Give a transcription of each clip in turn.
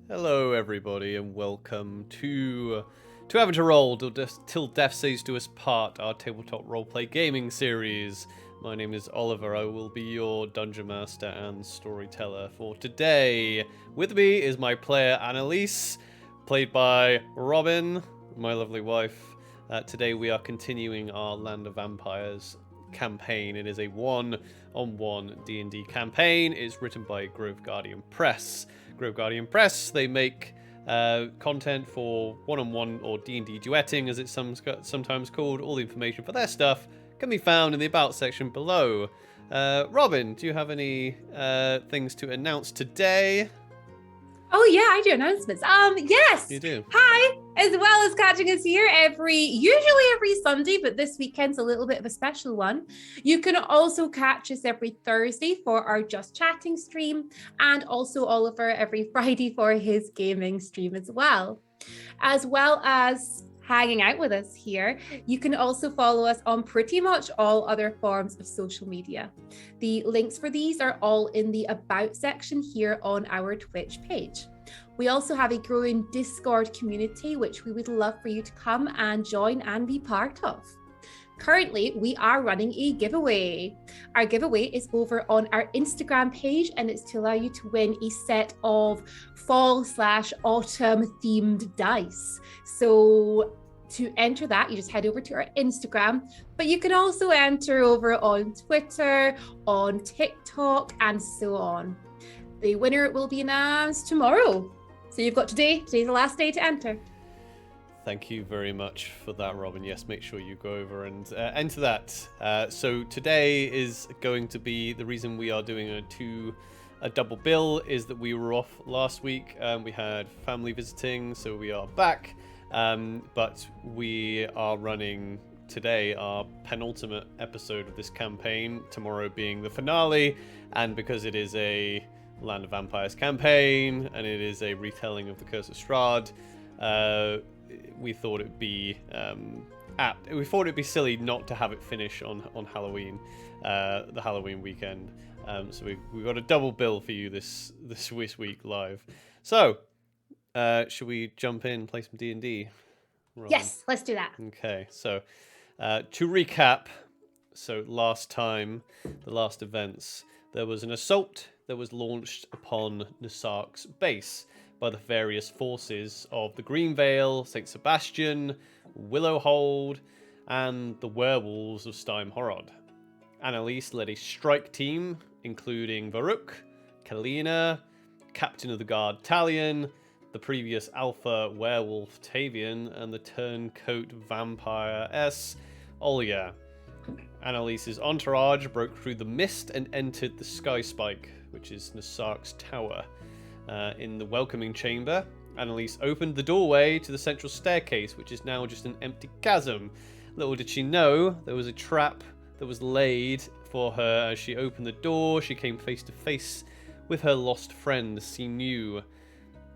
Hello, everybody, and welcome to Having to Roll Till Death Says to Us Part, our tabletop roleplay gaming series. My name is Oliver. I will be your dungeon master and storyteller for today. With me is my player Annelisse, played by Robin, my lovely wife. Today we are continuing our Land of Vampires campaign. It is a one-on-one D&D campaign. It's written by Grove Guardian Press. Grove Guardian Press, they make content for one-on-one or D&D duetting, as it's sometimes called. All the information for their stuff can be found in the About section below. Robin, do you have any things to announce today? Oh yeah, I do announcements. Yes. You do. Hi, as well as catching us here usually every Sunday, but this weekend's a little bit of a special one. You can also catch us every Thursday for our Just Chatting stream, and also Oliver every Friday for his gaming stream as well as hanging out with us here. You can also follow us on pretty much all other forms of social media. The links for these are all in the About section here on our Twitch page. We also have a growing Discord community, which we would love for you to come and join and be part of. Currently, we are running a giveaway. Our giveaway is over on our Instagram page, and it's to allow you to win a set of fall/autumn themed dice. So to enter that, you just head over to our Instagram, but you can also enter over on Twitter, on TikTok, and so on. The winner will be announced tomorrow. So you've got today. Today's the last day to enter. Thank you very much for that, Robin. Yes, make sure you go over and enter that. So today is going to be the reason we are doing a double bill is that we were off last week. We had family visiting, so we are back. But we are running today our penultimate episode of this campaign, tomorrow being the finale, and because it is a Land of Vampires campaign and it is a retelling of the Curse of Strahd, we thought it'd be silly not to have it finish on Halloween, the Halloween weekend. So we got a double bill for you this week live. So should we jump in, play some D&D? Yes, let's do that. Okay, so to recap, so last time, the last events, there was an assault that was launched upon Nassarqs base by the various forces of the Green Vale, St. Sebastian, Willowhold, and the werewolves of Steimhorod. Annelisse led a strike team, including Varuk, Kalina, Captain of the Guard Talion, the previous alpha werewolf Tavian, and the turncoat vampire Olya. Annelise's entourage broke through the mist and entered the Sky Spike, which is Nassarqs' tower. In the welcoming chamber, Annelisse opened the doorway to the central staircase, which is now just an empty chasm. Little did she know, there was a trap that was laid for her. As she opened the door, she came face to face with her lost friend, Sinew.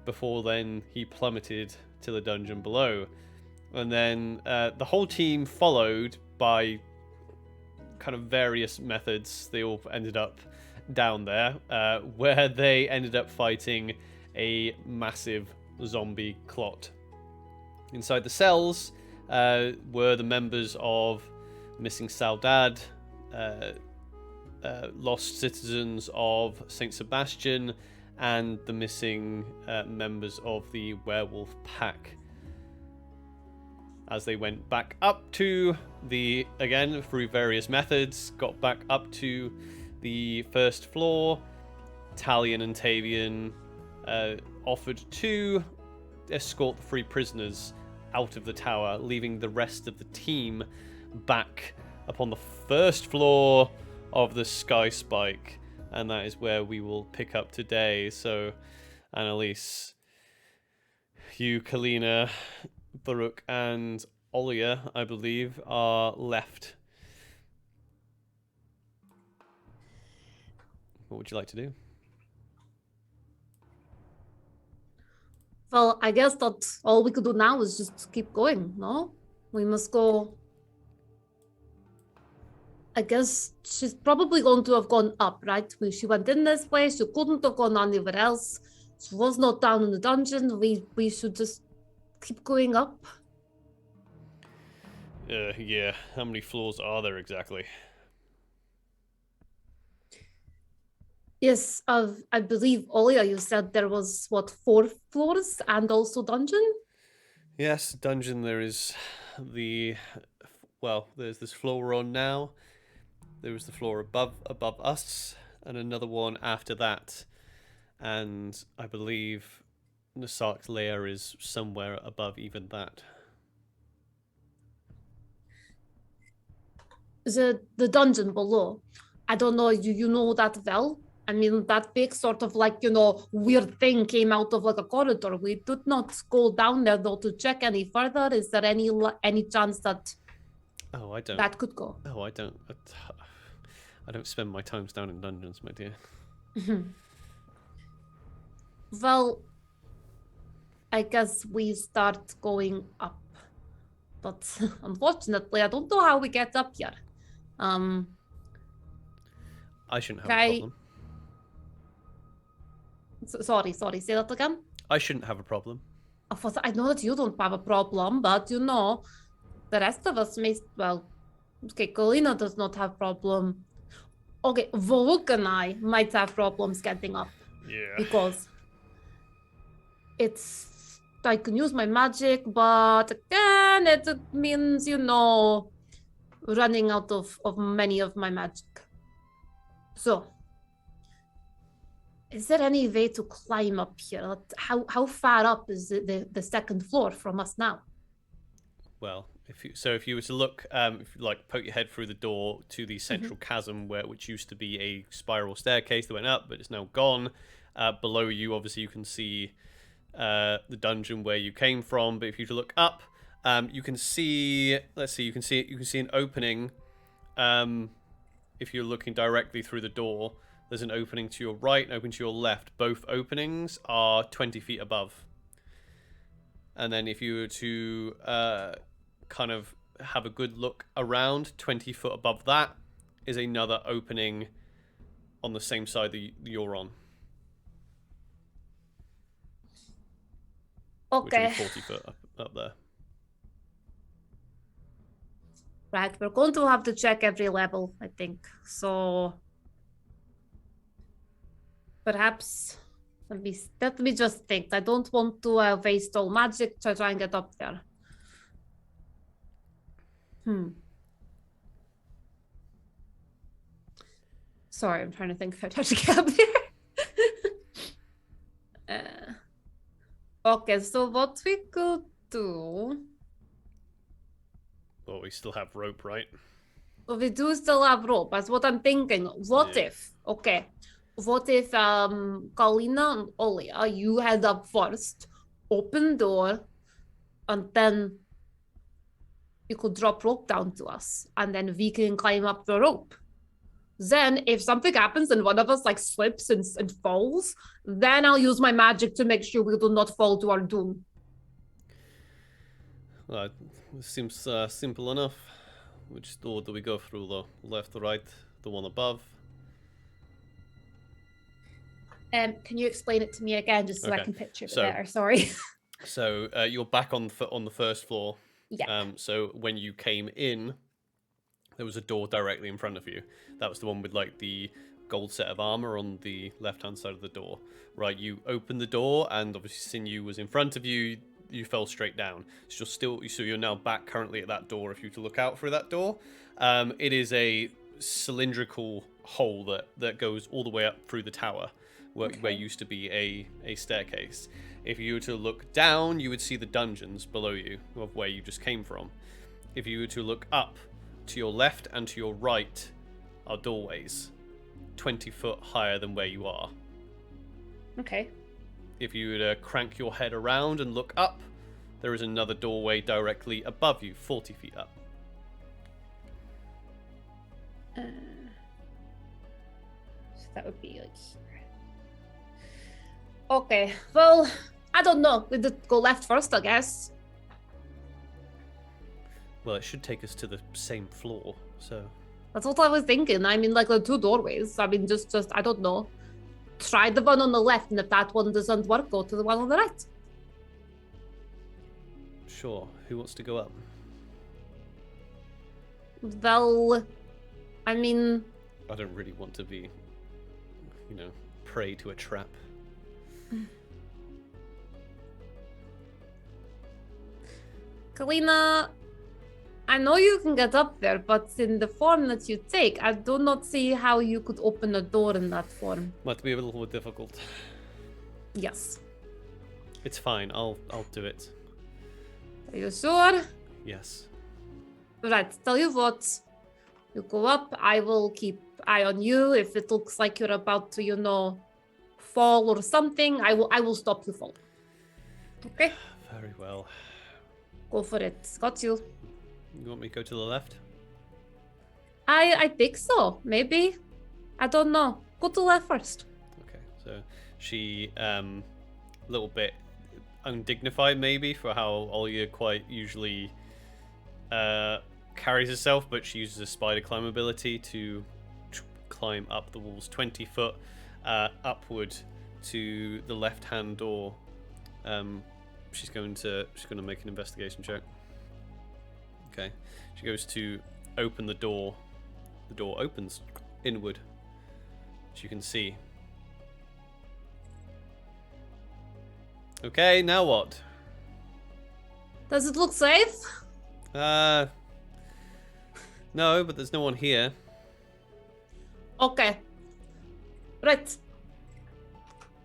Before then, he plummeted to the dungeon below. And then the whole team followed by kind of various methods. They all ended up down there, where they ended up fighting a massive zombie clot. Inside the cells were the members of Missing Saudade, lost citizens of St. Sebastian, and the missing members of the werewolf pack. As they went back up to again, through various methods, got back up to the first floor, Talion and Tavian offered to escort the 3 prisoners out of the tower, leaving the rest of the team back upon the first floor of the Sky Spike. And that is where we will pick up today. So, Annelisse, you, Kalina, Varuk, and Olya, I believe, are left. What would you like to do? Well, I guess that all we could do now is just keep going, no? We must go. I guess she's probably going to have gone up, right? She went in this way, she couldn't have gone anywhere else. was not down in the dungeon. We should just keep going up. Yeah. How many floors are there exactly? Yes, I believe earlier you said there was, 4 floors and also dungeon? Yes, dungeon. There is there's this floor we're on now. There was the floor above us, and another one after that. And I believe Nassarqs' lair is somewhere above even that. The dungeon below. I don't know, you know that well? I mean, that big sort of like, weird thing came out of like a corridor. We did not go down there though to check any further. Is there any chance that Oh, I don't. that could go? Oh, I don't. I don't spend my times down in dungeons, my dear. Well, I guess we start going up. But unfortunately, I don't know how we get up here. I shouldn't have a problem. Sorry, say that again? I shouldn't have a problem. I know that you don't have a problem, but the rest of us may, okay, Colina does not have problem. Okay, Volk and I might have problems getting up. Yeah. Because I can use my magic, but again, it means, running out of many of my magic. So, is there any way to climb up here? How far up is the second floor from us now? Well, if you were to look, poke your head through the door to the central chasm which used to be a spiral staircase that went up, but it's now gone. Below you, obviously, you can see the dungeon where you came from. But if you were to look up, you can see. Let's see. You can see an opening. If you're looking directly through the door, there's an opening to your right and open to your left. Both openings are 20 feet above. And then if you were to kind of have a good look around, 20 foot above that is another opening on the same side that you're on. Okay. Which would be 40 foot up there. Right, we're going to have to check every level, I think. So perhaps let me just think. I don't want to waste all magic to try and get up there. Sorry, I'm trying to think how to get up there. Okay, so what we could do... Well, we still have rope, right? Well, we do still have rope. That's what I'm thinking. What if Kalina and Olia, you head up first, open door, and then you could drop rope down to us, and then we can climb up the rope. Then, if something happens and one of us slips and falls, then I'll use my magic to make sure we do not fall to our doom. It seems simple enough. Which door do we go through, though? Left or right? The one above? Can you explain it to me again, just so I can picture it better? Sorry. So you're back on the first floor. Yeah. So when you came in, there was a door directly in front of you. That was the one with the gold set of armor on the left-hand side of the door. Right, you opened the door, and obviously Sinew was in front of you. You fell straight down. So you're now back currently at that door. If you were to look out through that door, it is a cylindrical hole that goes all the way up through the tower, where used to be a staircase. If you were to look down, you would see the dungeons below you of where you just came from. If you were to look up, to your left and to your right are doorways, 20 foot higher than where you are. Okay. If you were to crank your head around and look up, there is another doorway directly above you, 40 feet up. So that would be here. Okay, well, I don't know. We did go left first, I guess. Well, it should take us to the same floor, so... That's what I was thinking. I mean, the 2 doorways. I mean, just I don't know. try the one on the left, and if that one doesn't work, go to the one on the right. Sure. Who wants to go up? Well, I mean... I don't really want to be, prey to a trap. Kalina, I know you can get up there, but in the form that you take, I do not see how you could open a door in that form. Might be a little bit difficult. Yes. It's fine. I'll do it. Are you sure? Yes. Right, tell you what. You go up, I will keep eye on you. If it looks like you're about to, fall or something, I will stop you fall. Okay? Very well. Go for it. Got you. You want me to go to the left? I think so. Maybe. I don't know. Go to the left first. Okay. So she a little bit undignified maybe for how Olya quite usually carries herself, but she uses a spider climb ability to climb up the walls 20 foot upward to the left hand door. She's going to make an investigation check. Okay. She goes to open the door. The door opens inward, as you can see. Okay, now what? Does it look safe? No, but there's no one here. Okay. Right.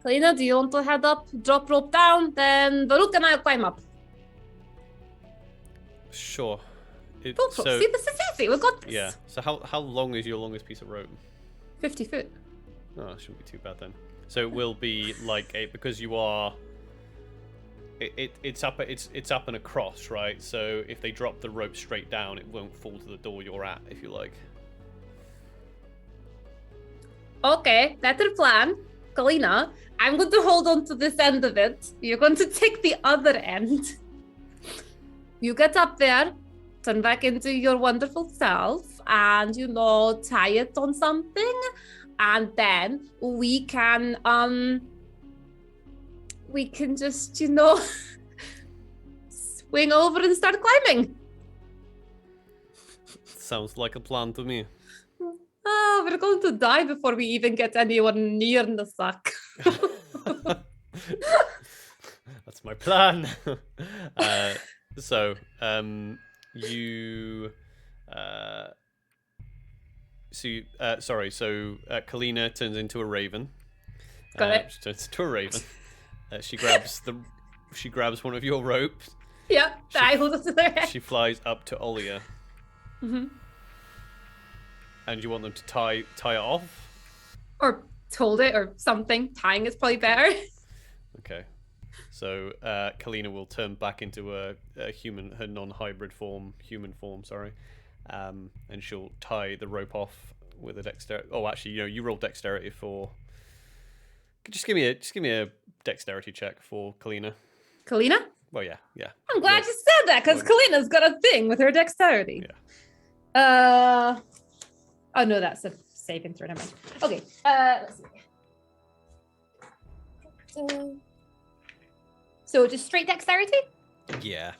Kalina, do you want to head up, drop rope down, then Baruch and I'll climb up. Sure. See, this is easy. We got this. Yeah. So how long is your longest piece of rope? 50 foot. Oh, that shouldn't be too bad then. So it will be like because you are. It's up and across, right? So if they drop the rope straight down, it won't fall to the door you're at, if you like. Okay, better plan. Kalina, I'm going to hold on to this end of it. You're going to take the other end. You get up there, turn back into your wonderful self, and tie it on something, and then we can just swing over and start climbing. Sounds like a plan to me. Oh, we're going to die before we even get anywhere near Nassarq. That's my plan. So Kalina turns into a raven. Got it. She turns into a raven. She grabs one of your ropes. Yeah, I hold it to their head. She flies up to Olya. Mm-hmm. And you want them to tie it off? Or hold it or something. Tying is probably better. Okay. So Kalina will turn back into a human, her non-hybrid form, human form, sorry. And she'll tie the rope off with a dexterity. Oh, actually, you roll dexterity for. Just give me a dexterity check for Kalina. Kalina? Well, yeah. I'm glad you said that because Kalina's got a thing with her dexterity. Yeah. Oh no, that's a saving throw. Never mind. Okay. Let's see. So just straight dexterity? Yeah.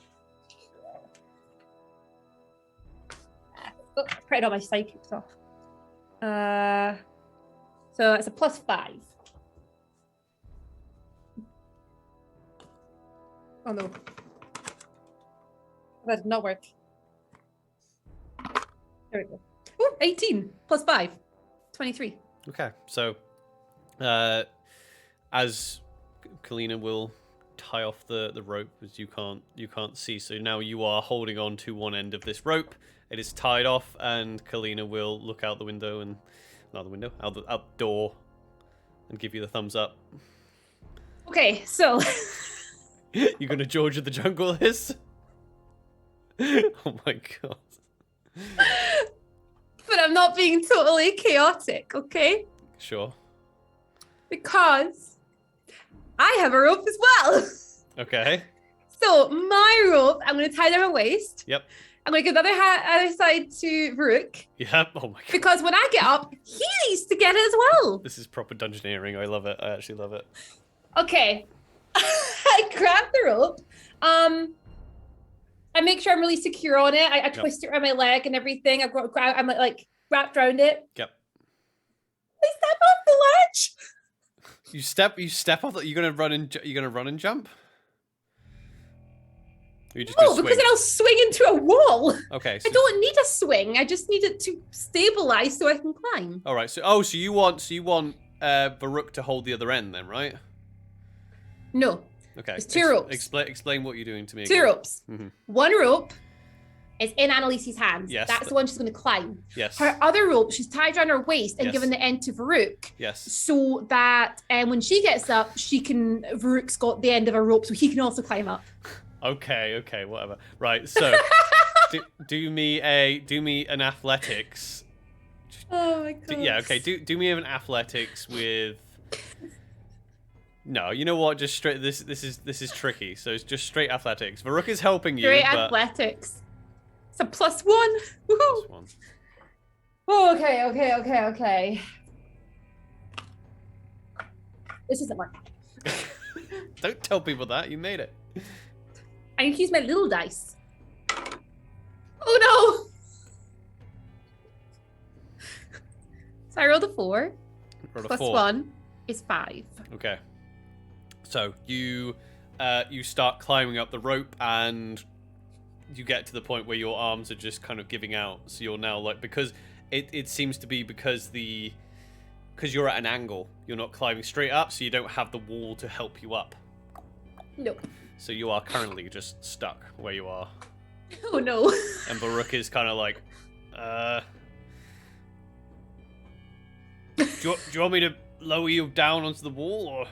Oh, put it on my psychics off. So it's a +5. Oh no. That did not work. There we go. Ooh, 18 +5. 23. Okay. So as Kalina will tie off the rope, as you can't see, so now you are holding on to one end of this rope. It is tied off, and Kalina will look out the window and out the door and give you the thumbs up. Okay, so You're gonna George of the Jungle this? Oh my god. but I'm not being totally chaotic, okay? Sure. Because I have a rope as well. Okay. So my rope, I'm going to tie down my waist. Yep. I'm going to give the other side to Varuk. Yep. Oh my god. Because when I get up, he needs to get it as well. This is proper dungeoneering. I love it. I actually love it. Okay. I grab the rope. I make sure I'm really secure on it. I twist it around my leg and everything. I'm like wrapped around it. Yep. I step off the ledge. You step off. You're gonna run and jump. Or you just No, gonna because swing? then I'll swing into a wall. Okay. I don't need a swing. I just need it to stabilize so I can climb. All right. So you want Varuk to hold the other end then, right? No. Okay. There's two ropes. Explain what you're doing to me. Two again. ropes. Mm-hmm. One rope is in Annelise's hands. Yes. That's the one she's going to climb. Yes. Her other rope, she's tied around her waist and given the end to Varuk. Yes. So that when she gets up, Varuk's got the end of a rope so he can also climb up. Okay, whatever. Right, so do me an athletics. Oh my god. Yeah, okay. Do me an athletics with. No, you know what? Just straight. This is tricky. So it's just straight athletics. Varuk is helping you. Straight athletics. It's a +1. Woohoo! +1. Oh, okay. This doesn't work. Don't tell people that you made it. I need to use my little dice. Oh no! So I rolled a 4. Rolled a Plus 4. 1 is 5. Okay. So you start climbing up the rope and you get to the point where your arms are just kind of giving out. So you're now like, because it seems to be because you're at an angle. You're not climbing straight up, so you don't have the wall to help you up. Nope. So you are currently just stuck where you are. Oh no. And Varuk is kind of like, do you want me to lower you down onto the wall, or?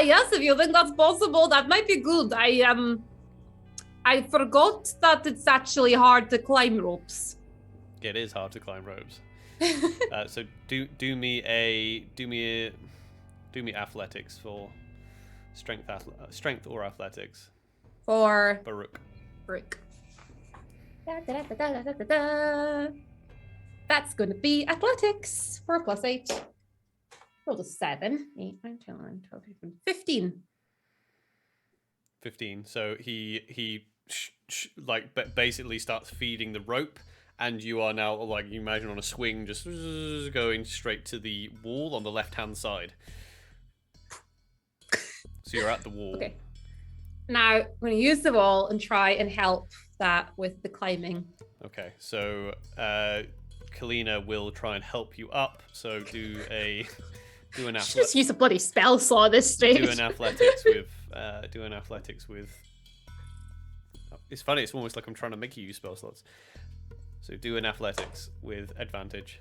Yes, if you think that's possible, that might be good. I forgot that it's actually hard to climb ropes. It is hard to climb ropes. So do me athletics for strength or athletics. For Varuk. That's going to be athletics for a +8. Rolled a 7. 8, 9, 10, 11, 12, 13, 15. 15. So he basically starts feeding the rope, and you are now, like, you imagine on a swing, just going straight to the wall on the left-hand side. So you're at the wall. Okay. Now, I'm going to use the wall and try and help that with the climbing. Okay, so Kalina will try and help you up. So do an Just use a bloody spell slot this stage. do an athletics with. It's funny. It's almost like I'm trying to make you use spell slots. So do an athletics with advantage.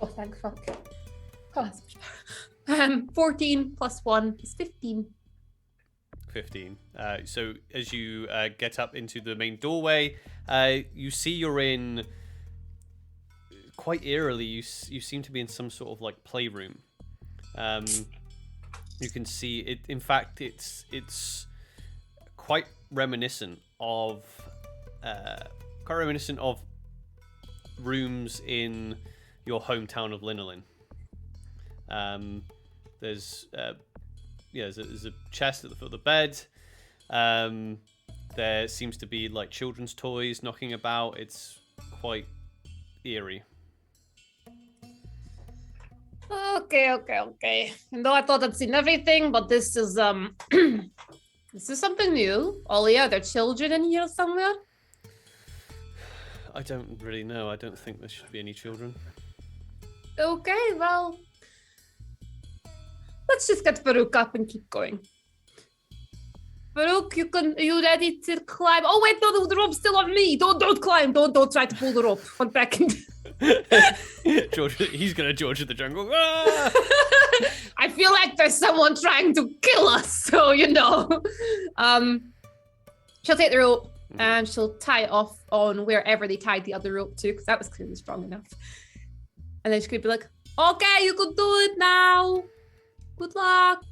Oh, thank fuck. Oh, that's much better. 14 + 1 is 15. 15. So as you get up into the main doorway, you see you're in. Quite eerily, you seem to be in some sort of like playroom. You can see it. In fact, it's quite reminiscent of rooms in your hometown of Linolin. There's a chest at the foot of the bed. There seems to be like children's toys knocking about. It's quite eerie. Okay. And though I thought I'd seen everything, but this is this is something new. Ollie, are there children in here somewhere? I don't really know. I don't think there should be any children. Okay, well, let's just get Varuk up and keep going. Varuk, are you ready to climb? Oh wait, no, the rope's still on me. Don't climb. Don't try to pull the rope. 1 second. George, he's gonna George of the jungle. Ah! I feel like there's someone trying to kill us, so you know. She'll take the rope and she'll tie it off on wherever they tied the other rope to, because that was clearly strong enough. And then she could be like, okay, you can do it now. Good luck.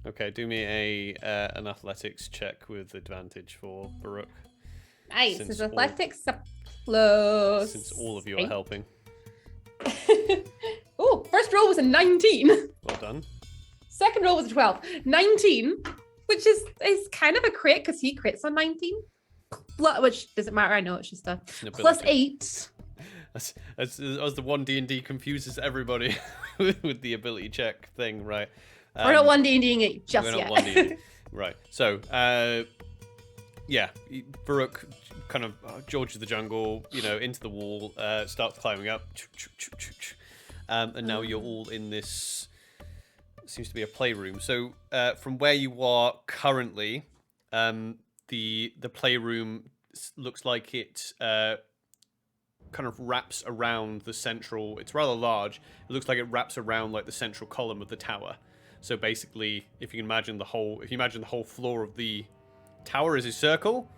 Okay, do me an athletics check with advantage for Baruch. Nice. Since His all- athletics a plus. Since all of you are 8. helping. Oh, first roll was a 19. Well done. Second roll was a 12. 19, which is kind of a crit because he crits on 19. Which doesn't matter. I know it's just a An plus ability. 8. As the one D&D confuses everybody with the ability check thing, right? We're not 1D&Ding it just we're yet. not 1D&D. Right. So, yeah, Baruch kind of George of the jungle, into the wall, starts climbing up, and now you're all in this. Seems to be a playroom. So, from where you are currently, the playroom looks like it kind of wraps around the central. It's rather large. It looks like it wraps around like the central column of the tower. So basically, if you imagine the whole floor of the tower is a circle,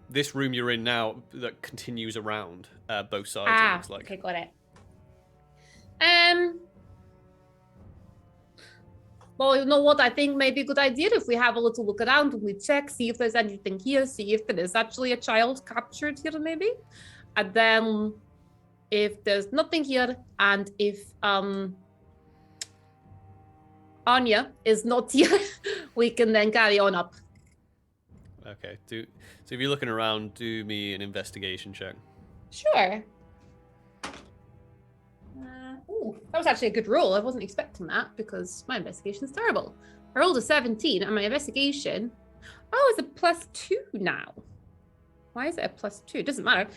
this room you're in now that continues around both sides. It looks like. Okay, got it. Well, you know what? I think maybe a good idea if we have a little look around and we check, see if there's anything here, see if there is actually a child captured here, maybe. And then if there's nothing here, and if Anya is not here, we can then carry on up. Okay. So if you're looking around, do me an investigation check. Sure. Ooh, that was actually a good roll. I wasn't expecting that because my investigation is terrible. I rolled a 17 and my investigation, it's a +2 now. Why is it a +2? It doesn't matter.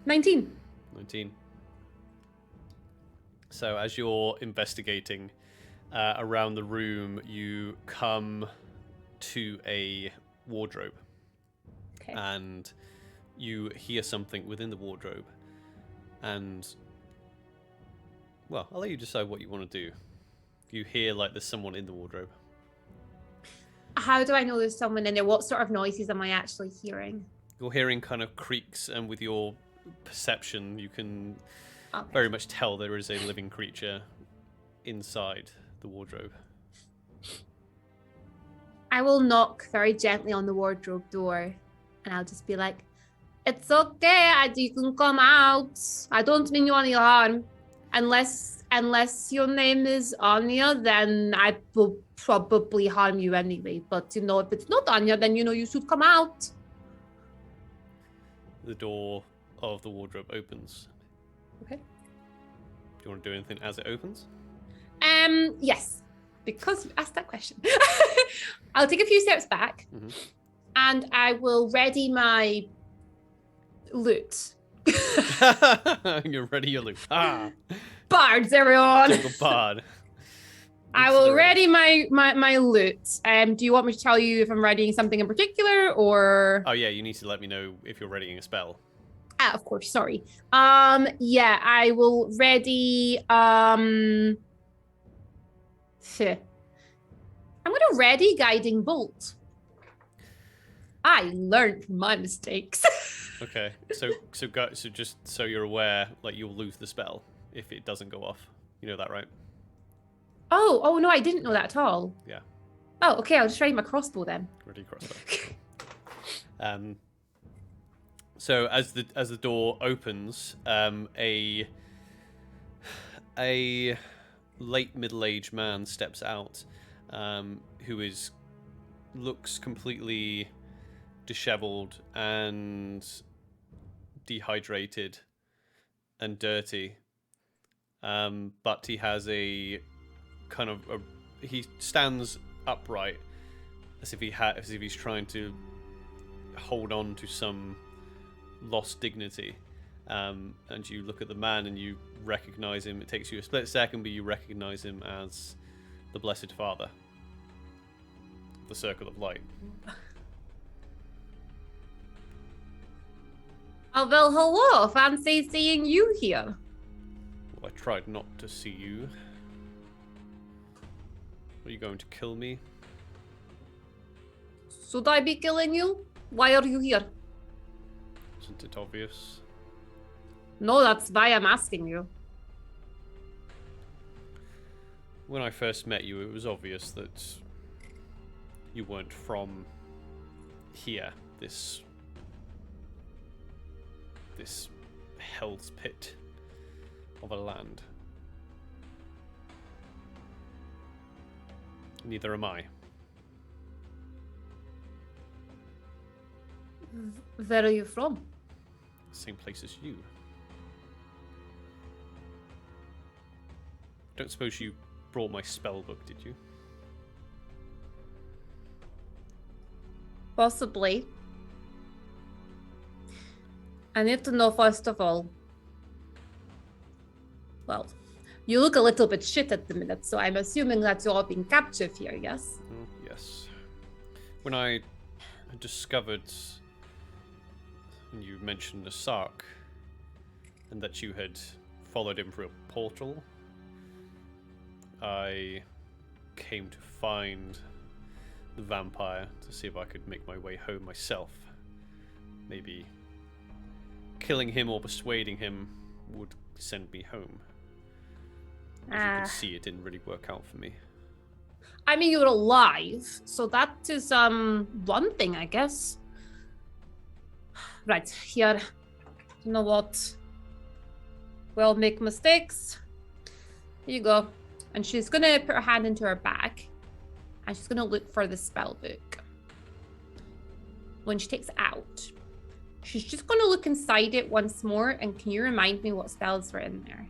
19. 19. So as you're investigating around the room, you come to a wardrobe. Okay. And you hear something within the wardrobe. And, well, I'll let you decide what you want to do. You hear like there's someone in the wardrobe. How do I know there's someone in there? What sort of noises am I actually hearing? You're hearing kind of creaks, and with your perception, you can Okay. very much tell there is a living creature inside the wardrobe. I will knock very gently on the wardrobe door, and I'll just be like, "It's okay, you can come out. I don't mean you any harm. Unless your name is Anya, then I will probably harm you anyway. But if it's not Anya, then you should come out." The door of the wardrobe opens. Okay. Do you want to do anything as it opens? Yes, because you asked that question. I'll take a few steps back, and I will ready my loot. You're ready, your loot. Bards, everyone. Typical bard. I will ready my loot. Do you want me to tell you if I'm readying something in particular, or? Oh yeah, you need to let me know if you're readying a spell. Of course. Sorry. Yeah, I will ready. I'm gonna ready guiding bolt. I learned from my mistakes. Okay, so just so you're aware, like you'll lose the spell if it doesn't go off. You know that, right? Oh no, I didn't know that at all. Yeah. Oh, okay. I'll just ready my crossbow then. Ready crossbow. So as the door opens, a late middle-aged man steps out, who looks completely disheveled and dehydrated and dirty, but he has he stands upright as if he's trying to hold on to some lost dignity, and you look at the man and you recognize him. It takes you a split second, but you recognize him as the Blessed Father, the Circle of Light. Oh, well, hello. Fancy seeing you here. Well, I tried not to see you. Are you going to kill me? Should I be killing you? Why are you here? Isn't it obvious? No, that's why I'm asking you. when I first met you, it was obvious that you weren't from here. This hell's pit of a land. Neither am I. Where are you from? Same place as you. Don't suppose you brought my spell book, did you? Possibly. I need to know first of all. Well, you look a little bit shit at the minute, so I'm assuming that you're being captured here, yes? Yes. When I discovered, you mentioned Nassarq, and that you had followed him through a portal, I came to find the vampire to see if I could make my way home myself. Maybe killing him or persuading him would send me home. As you can see, it didn't really work out for me. I mean, you're alive, so that is one thing, I guess. Right, here. You know what? We'll make mistakes. Here you go. And she's gonna put her hand into her bag, and she's gonna look for the spell book. When she takes it out, she's just gonna look inside it once more, and can you remind me what spells were in there?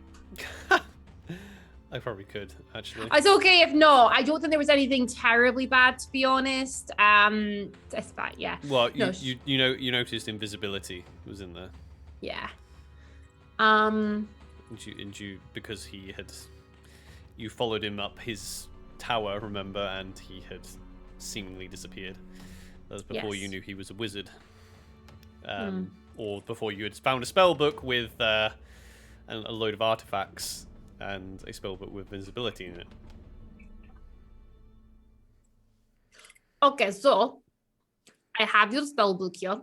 I probably could, actually. It's okay if not. I don't think there was anything terribly bad, to be honest. That's bad, yeah. Well, you noticed invisibility was in there. Yeah. And you because you followed him up his tower, remember, and he had seemingly disappeared. That was before you knew he was a wizard. Or before you had found a spell book with a load of artifacts and a spell book with invisibility in it. Okay, so I have your spell book here.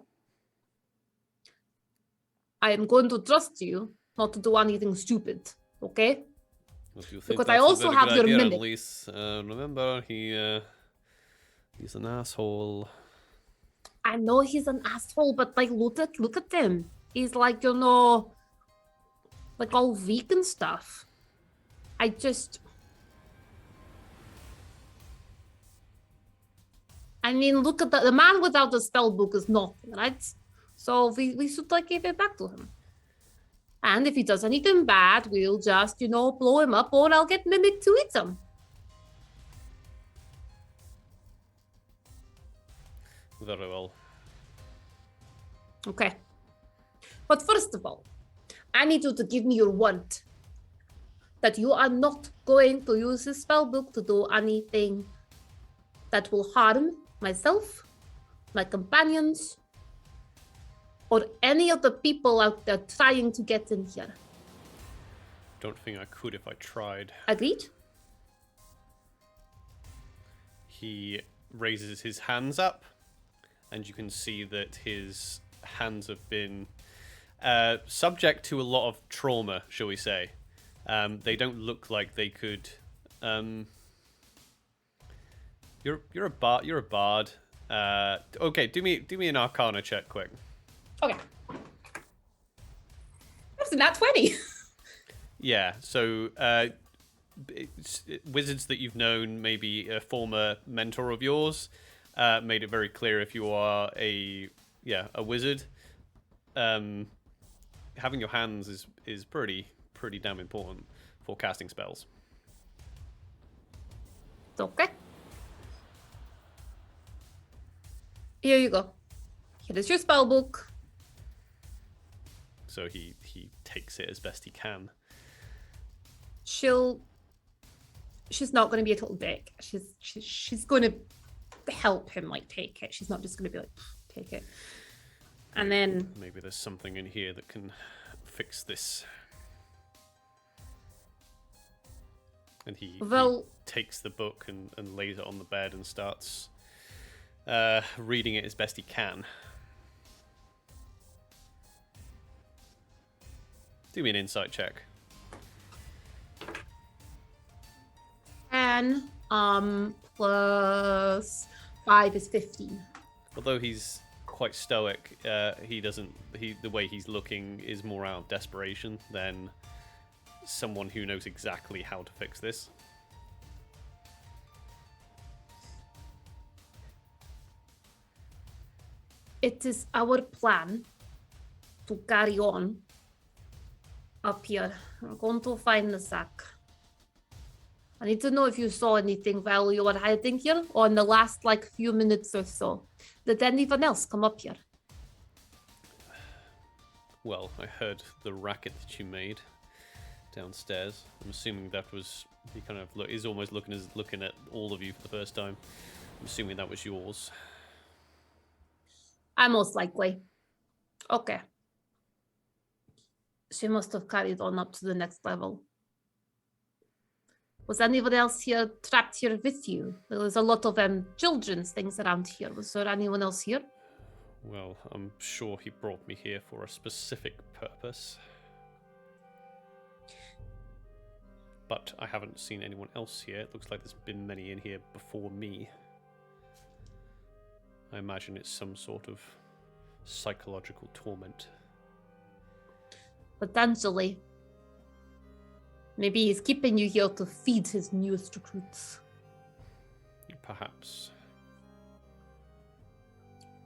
I am going to trust you not to do anything stupid, okay? Well, do you think Because I that's a also very have good your idea, minute. Annelisse? Remember, he's an asshole. I know he's an asshole, but like, look at him. He's like, you know, like all weak and stuff. I mean, look at the man without the spell book is nothing, right? So we should like give it back to him. And if he does anything bad, we'll just, you know, blow him up, or I'll get Mimic to eat him. Very well. Okay. But first of all, I need you to give me your word that you are not going to use this spell book to do anything that will harm myself, my companions, or any of the people out there trying to get in here. Don't think I could if I tried. Agreed? He raises his hands up, and you can see that his hands have been subject to a lot of trauma, shall we say. They don't look like they could. You're a bard. Okay, do me an Arcana check, quick. Okay. That's a nat 20. Yeah. So wizards that you've known, maybe a former mentor of yours, made it very clear if you are a wizard. Having your hands is pretty damn important for casting spells. Okay. Here you go. Here is your spell book. So he takes it as best he can. She's not going to be a total dick. She's going to help him like take it. She's not just going to be like take it. And then maybe there's something in here that can fix this. And he takes the book and lays it on the bed and starts reading it as best he can. Do me an insight check. 10. Plus 5 is 15. Although he's quite stoic, the way he's looking is more out of desperation than someone who knows exactly how to fix this. It is our plan to carry on up here. We're going to find the sack. I need to know if you saw anything while you were hiding here, or in the last, few minutes or so. Did anyone else come up here? Well, I heard the racket that you made downstairs. I'm assuming that was... He kind of is almost looking at all of you for the first time. I'm assuming that was yours. Most likely. Okay. She must have carried on up to the next level. Was anyone else here trapped here with you? There was a lot of children's things around here. Was there anyone else here? Well, I'm sure he brought me here for a specific purpose. But I haven't seen anyone else here. It looks like there's been many in here before me. I imagine it's some sort of psychological torment. Potentially. Maybe he's keeping you here to feed his newest recruits. Perhaps.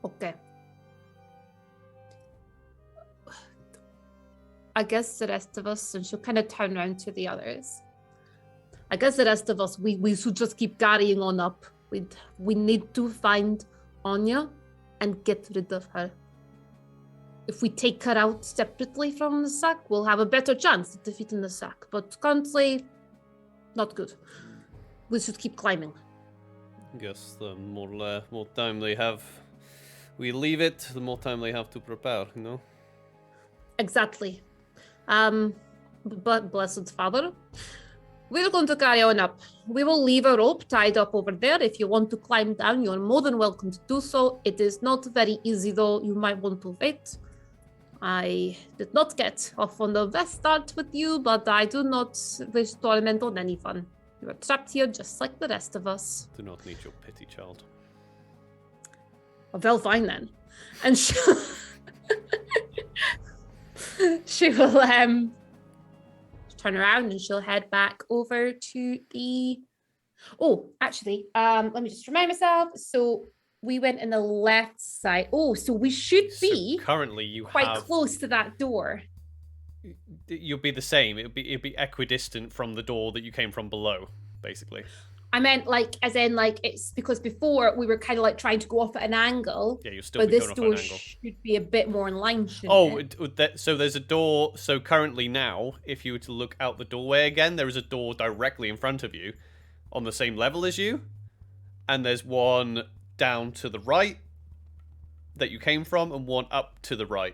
Okay. I guess the rest of us, and she'll kind of turn around to the others. I guess the rest of us, we should just keep carrying on up. We need to find Anya and get rid of her. If we take her out separately from the sack, we'll have a better chance at defeating the sack. But currently, not good. We should keep climbing. I guess the more time they have, we leave it, the more time they have to prepare, you know? Exactly. But Blessed Father, we're going to carry on up. We will leave a rope tied up over there. If you want to climb down, you're more than welcome to do so. It is not very easy, though. You might want to wait. I did not get off on the best start with you, but I do not wish torment on anyone. You are trapped here just like the rest of us. Do not need your pity, child. Well, fine then. And she will turn around and she'll head back over to the... Oh, actually, let me just remind myself. So we went in the left side. Oh, so we should be currently you quite have... close to that door. You'll be the same. It'll be equidistant from the door that you came from below, basically. I meant it's because before we were kind of trying to go off at an angle. Yeah, you'll still but be this going off at door an angle. should be a bit more in line, shouldn't it? So there's a door. So currently now, if you were to look out the doorway again, there is a door directly in front of you, on the same level as you, and there's one down to the right that you came from, and one up to the right.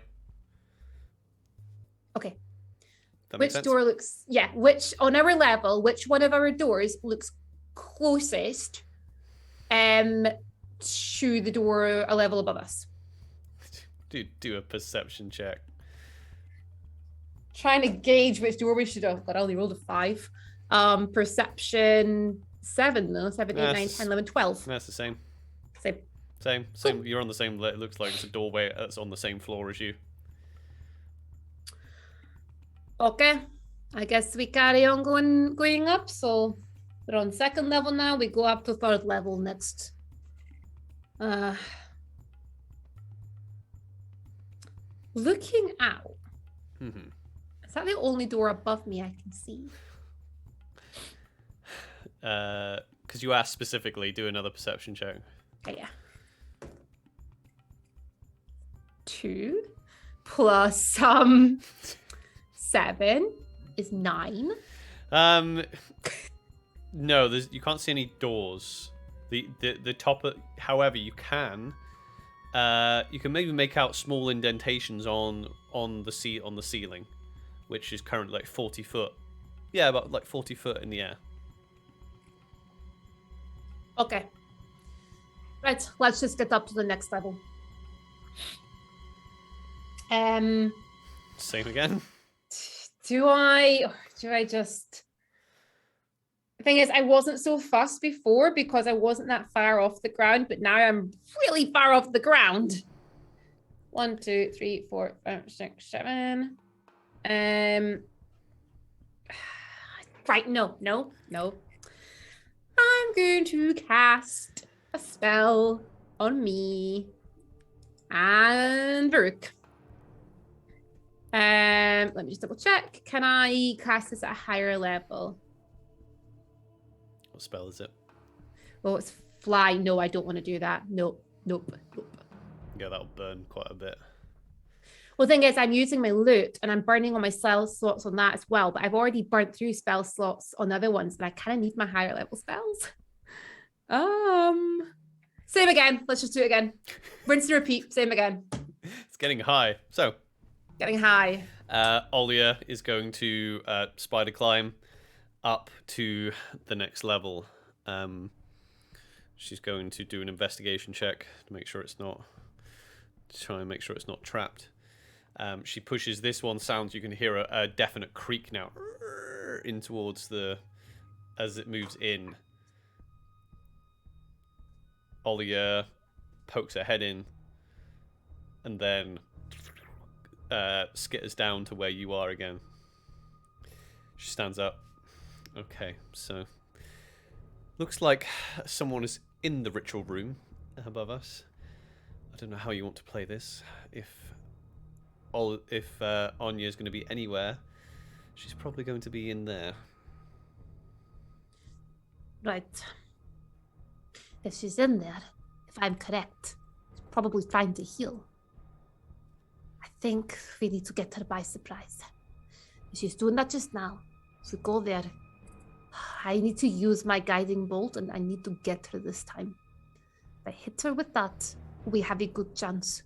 Okay. Which door looks... Yeah, which on our level, which one of our doors looks closest to the door a level above us? Do a perception check. Trying to gauge which door we should have. God, I only rolled a 5. Perception 7, though. 7, 8, 9, 10, 11, 12. That's the same. Same. Same. You're on the same... It looks like it's a doorway that's on the same floor as you. Okay. I guess we carry on going up. So we're on 2nd level now. We go up to 3rd level next. Looking out. Mm-hmm. Is that the only door above me I can see? Because you asked specifically, do another perception check. Okay, yeah. 2 plus 7 is 9. No, you can't see any doors. The top of, however, you can maybe make out small indentations on the ceiling, which is currently 40 foot. Yeah, about 40 foot in the air. Okay. Right, let's just get up to the next level. Same again. Do I just The thing is, I wasn't so fussed before because I wasn't that far off the ground, but now I'm really far off the ground. 1, 2, 3, 4, 5, 6, 7. Right, no. I'm going to cast a spell on me and Baruch. Let me just double check. Can I cast this at a higher level? What spell is it? Oh, it's fly. No, I don't want to do that. Nope. Yeah, that'll burn quite a bit. Well, the thing is, I'm using my loot and I'm burning all my spell slots on that as well, but I've already burnt through spell slots on other ones and I kind of need my higher level spells. Same again. Let's just do it again. Rinse and repeat. Same again. It's getting high. So, getting high. Olia is going to spider climb up to the next level. She's going to do an investigation check to make sure it's not. To try and make sure it's not trapped. She pushes this one. Sounds you can hear a definite creak now in towards the as it moves in. Olia pokes her head in, and then skitters down to where you are again. She stands up. Okay, so looks like someone is in the ritual room above us. I don't know how you want to play this. If Anya is going to be anywhere, she's probably going to be in there. Right. If she's in there, if I'm correct, she's probably trying to heal. I think we need to get her by surprise. She's doing that just now. So go there. I need to use my guiding bolt and I need to get her this time. If I hit her with that, we have a good chance.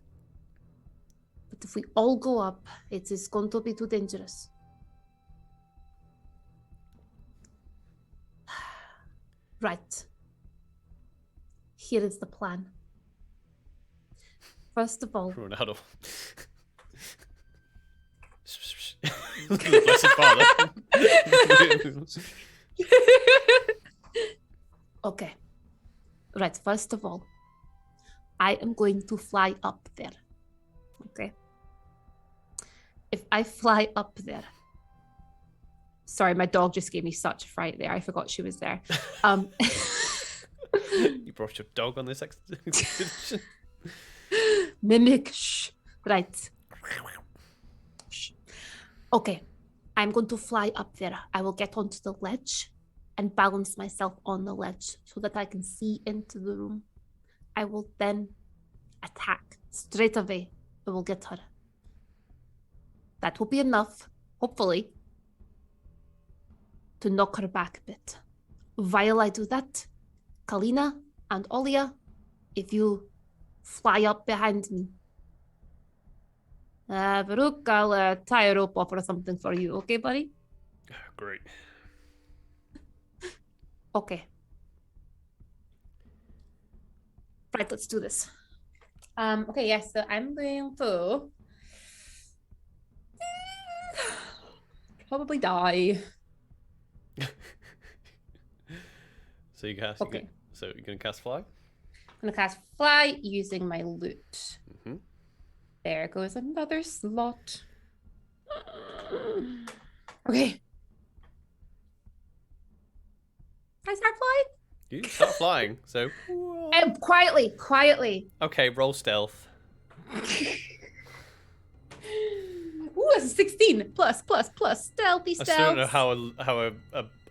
But if we all go up, it is going to be too dangerous. Right. Here is the plan. First of all... Ronaldo. Blessed Father. Okay. Right, first of all, I am going to fly up there. Okay. If I fly up there... Sorry, my dog just gave me such a fright there. I forgot she was there. You brought your dog on this expedition? Mimic, shh. Right. Shh. Okay. I'm going to fly up there. I will get onto the ledge and balance myself on the ledge so that I can see into the room. I will then attack straight away. I will get her. That will be enough, hopefully, to knock her back a bit. While I do that, Kalina and Olia, if you fly up behind me. Baruch, I'll tie a rope off or something for you, okay, buddy? Great. Okay. Right, let's do this. Okay, yes, so I'm going to probably die. So you cast. Okay. So you're gonna cast fly. I'm gonna cast fly using my loot. Mm-hmm. There goes another slot. Okay. I start flying? You start flying. So. Quietly. Okay, roll stealth. Ooh, it's a 16 plus. Stealthy I stealth. still don't know how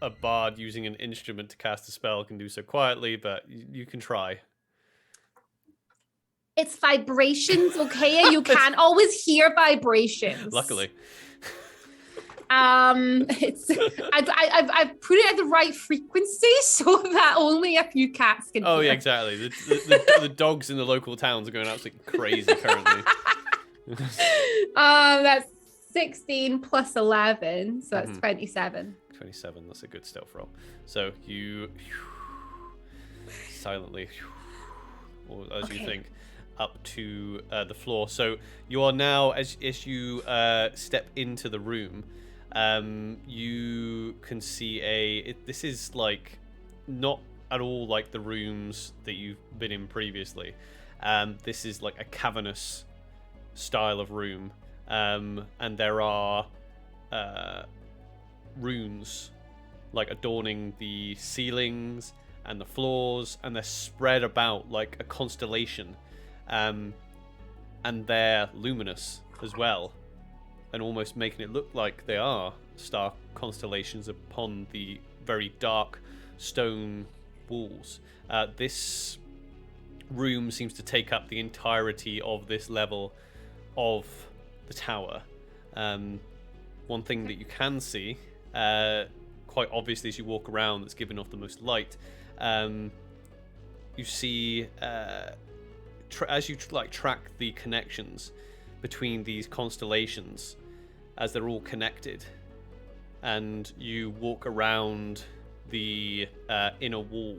a bard using an instrument to cast a spell can do so quietly, but you can try. It's vibrations, okay? You can't always hear vibrations. Luckily. It's I've put it at the right frequency so that only a few cats can Oh hear. yeah, exactly. The dogs in the local towns are going absolutely crazy currently. That's 16 plus 11, so that's 27. 27. That's a good stealth roll. So you silently, or as you think, up to the floor. So you are now, as you step into the room, you can see this is like not at all like the rooms that you've been in previously. This is like a cavernous style of room, and there are runes like adorning the ceilings and the floors, and they're spread about like a constellation, and they're luminous as well, and almost making it look like they are star constellations upon the very dark stone walls. This room seems to take up the entirety of this level of the tower. One thing that you can see quite obviously as you walk around that's giving off the most light, you see as you track the connections between these constellations as they're all connected, and you walk around the inner wall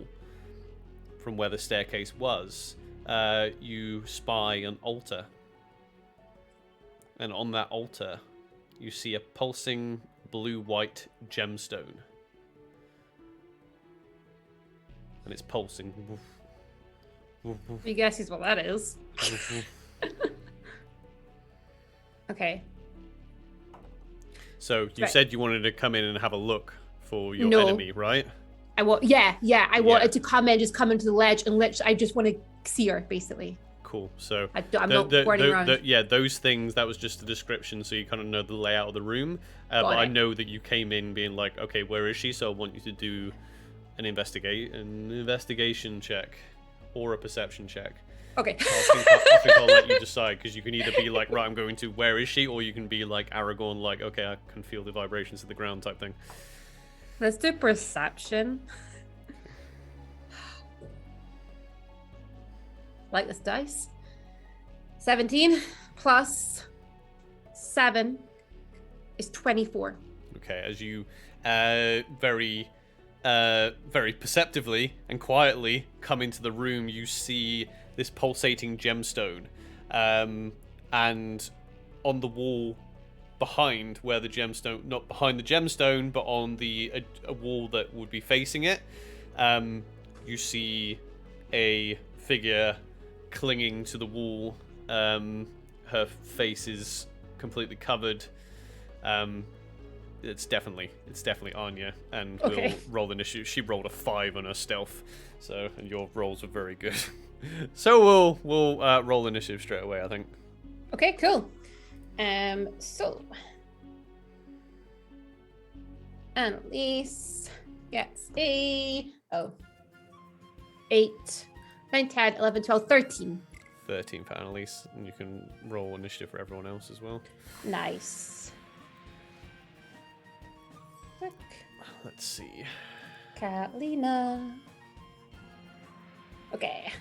from where the staircase was, you spy an altar, and on that altar you see a pulsing blue-white gemstone, and it's pulsing. You guesses what that is. Okay. So you Right. said you wanted to come in and have a look for your No. enemy, right? I wanted to come into the ledge and literally, I just want to see her, basically. Cool. So I'm not running around. yeah, those things, that was just a description, so you kind of know the layout of the room. But I know that you came in being like, okay, where is she? So I want you to do an investigation check or a perception check. Okay. I think I'll let you decide, because you can either be like, right, I'm going to, where is she? Or you can be like Aragorn, like, okay, I can feel the vibrations of the ground type thing. Let's do perception. Like this dice. 17 plus 7 is 24. Okay, as you very perceptively and quietly come into the room, you see this pulsating gemstone, and on the wall behind where the gemstone, not behind the gemstone, but on the a wall that would be facing it, you see a figure clinging to the wall. Her face is completely covered. It's definitely Anya, and Okay. we'll roll initiative. She rolled a 5 on her stealth, so, and your rolls are very good. So we'll roll initiative straight away, I think. Okay, cool. So Annelisse gets a 8, 9, 10, 11, 12, 13. 13 for Annelisse, and you can roll initiative for everyone else as well. Nice. Let's see. Catalina. Okay.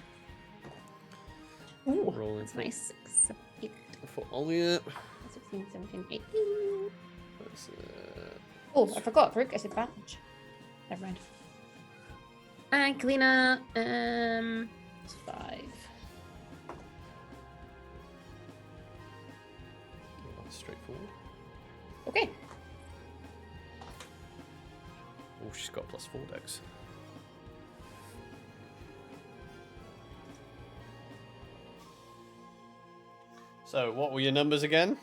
Ooh, Rolling that's nice. 6, 8, for Olia. 16, 17, 18. That's, Oh, I forgot. Farouk has advantage. Never mind. And Kalina, it's 5. that's straightforward. Okay. Oh, she's got +4 dex. So, what were your numbers again?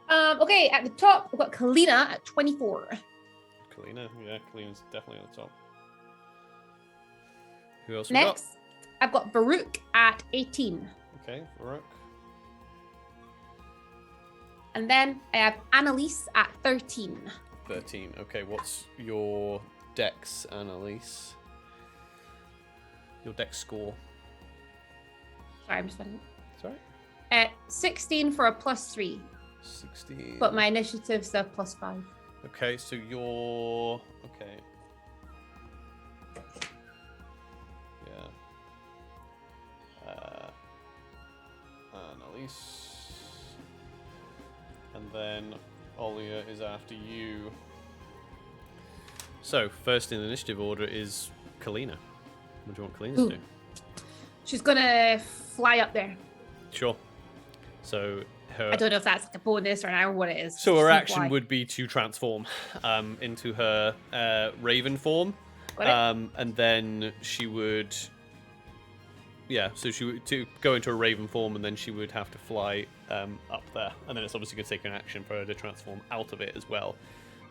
Okay, at the top, we've got Kalina at 24. Kalina, yeah, Kalina's definitely on the top. Who else we got? Next, I've got Farouk at 18. Okay, Farouk. And then I have Annelisse at 13. 13. Okay, what's your dex, Annelisse? Your dex score. Sorry, I'm just finding Sorry? it. 16 for a +3, 16. but my initiative's a +5. Okay, so you're... Okay. Yeah. Annelisse. And then Olia is after you. So, first in initiative order is Kalina. What do you want Kalina to do? She's gonna fly up there. Sure. So, her. I don't know if that's like a bonus or an hour, what it is. So her Just action why. would be to transform into her raven form, Got and then she would. Yeah, so she would to go into a raven form, and then she would have to fly up there, and then it's obviously going to take an action for her to transform out of it as well.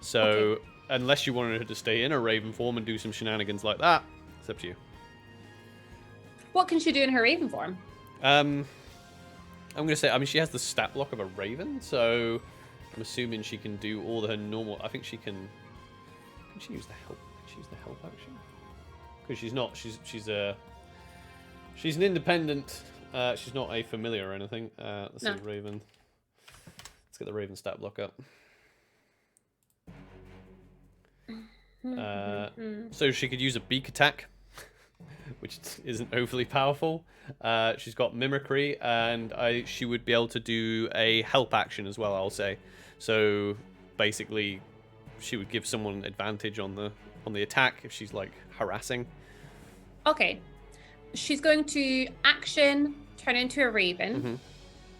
So unless you wanted her to stay in a raven form and do some shenanigans like that, it's up to you. What can she do in her raven form? I'm going to say, I mean, she has the stat block of a raven, so I'm assuming she can do all her normal. I think she can. Can she use the help? Can she use the help action? Because she's not. She's an independent. She's not a familiar or anything. Let's see, raven. Let's get the raven stat block up. So she could use a beak attack, which isn't overly powerful. She's got mimicry, and she would be able to do a help action as well, I'll say. So basically, she would give someone advantage on the attack if she's like harassing. Okay. She's going to action, turn into a raven,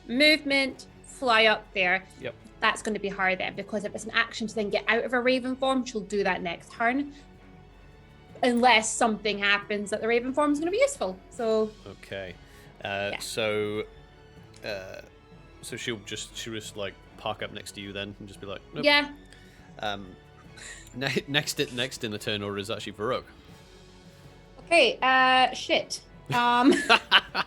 movement, fly up there. Yep. That's going to be hard then, because if it's an action to then get out of her raven form, she'll do that next turn. Unless something happens that the raven form is going to be useful. So. Okay. So she'll just like park up next to you then and just be like, nope. Yeah. Next in the turn order is actually Varrock. Okay. Shit. I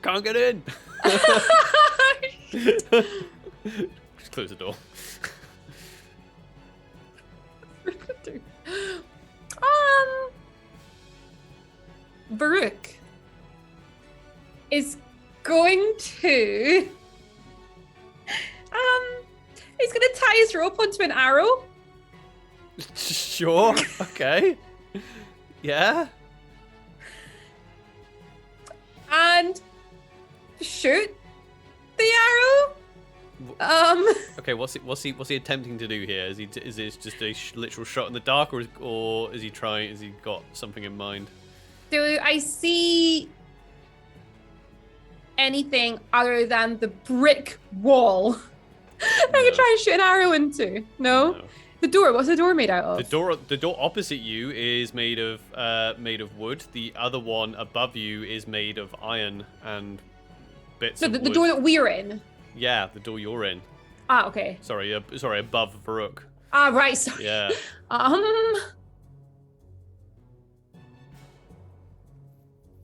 can't get in. Just close the door. Varrock is going to he's going to tie his rope onto an arrow. Sure. Okay. Yeah. And shoot the arrow. Okay. What's he attempting to do here? Is this just a literal shot in the dark, or is he trying? Has he got something in mind? Do I see anything other than the brick wall I could try and shoot an arrow into? No. The door. What's the door made out of? The door opposite you is made of wood. The other one above you is made of iron and bits. No, of the wood. door that we're in. Yeah, the door you're in. Ah, okay. Sorry, above Varrock. Ah, right. Sorry. Yeah.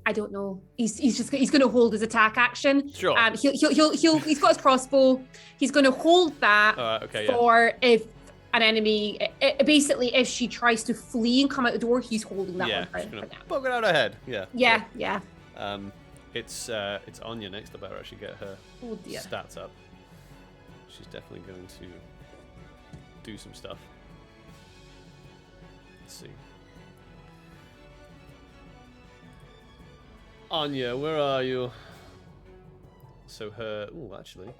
I don't know. He's going to hold his attack action. Sure. He's got his crossbow. He's going to hold that okay, for if an enemy, basically, if she tries to flee and come out the door, he's holding that one for now. Poke it out her head. Yeah. Yeah. It's Anya next. I better actually get her stats up. She's definitely going to do some stuff. Let's see. Anya, where are you? So her. Oh, actually.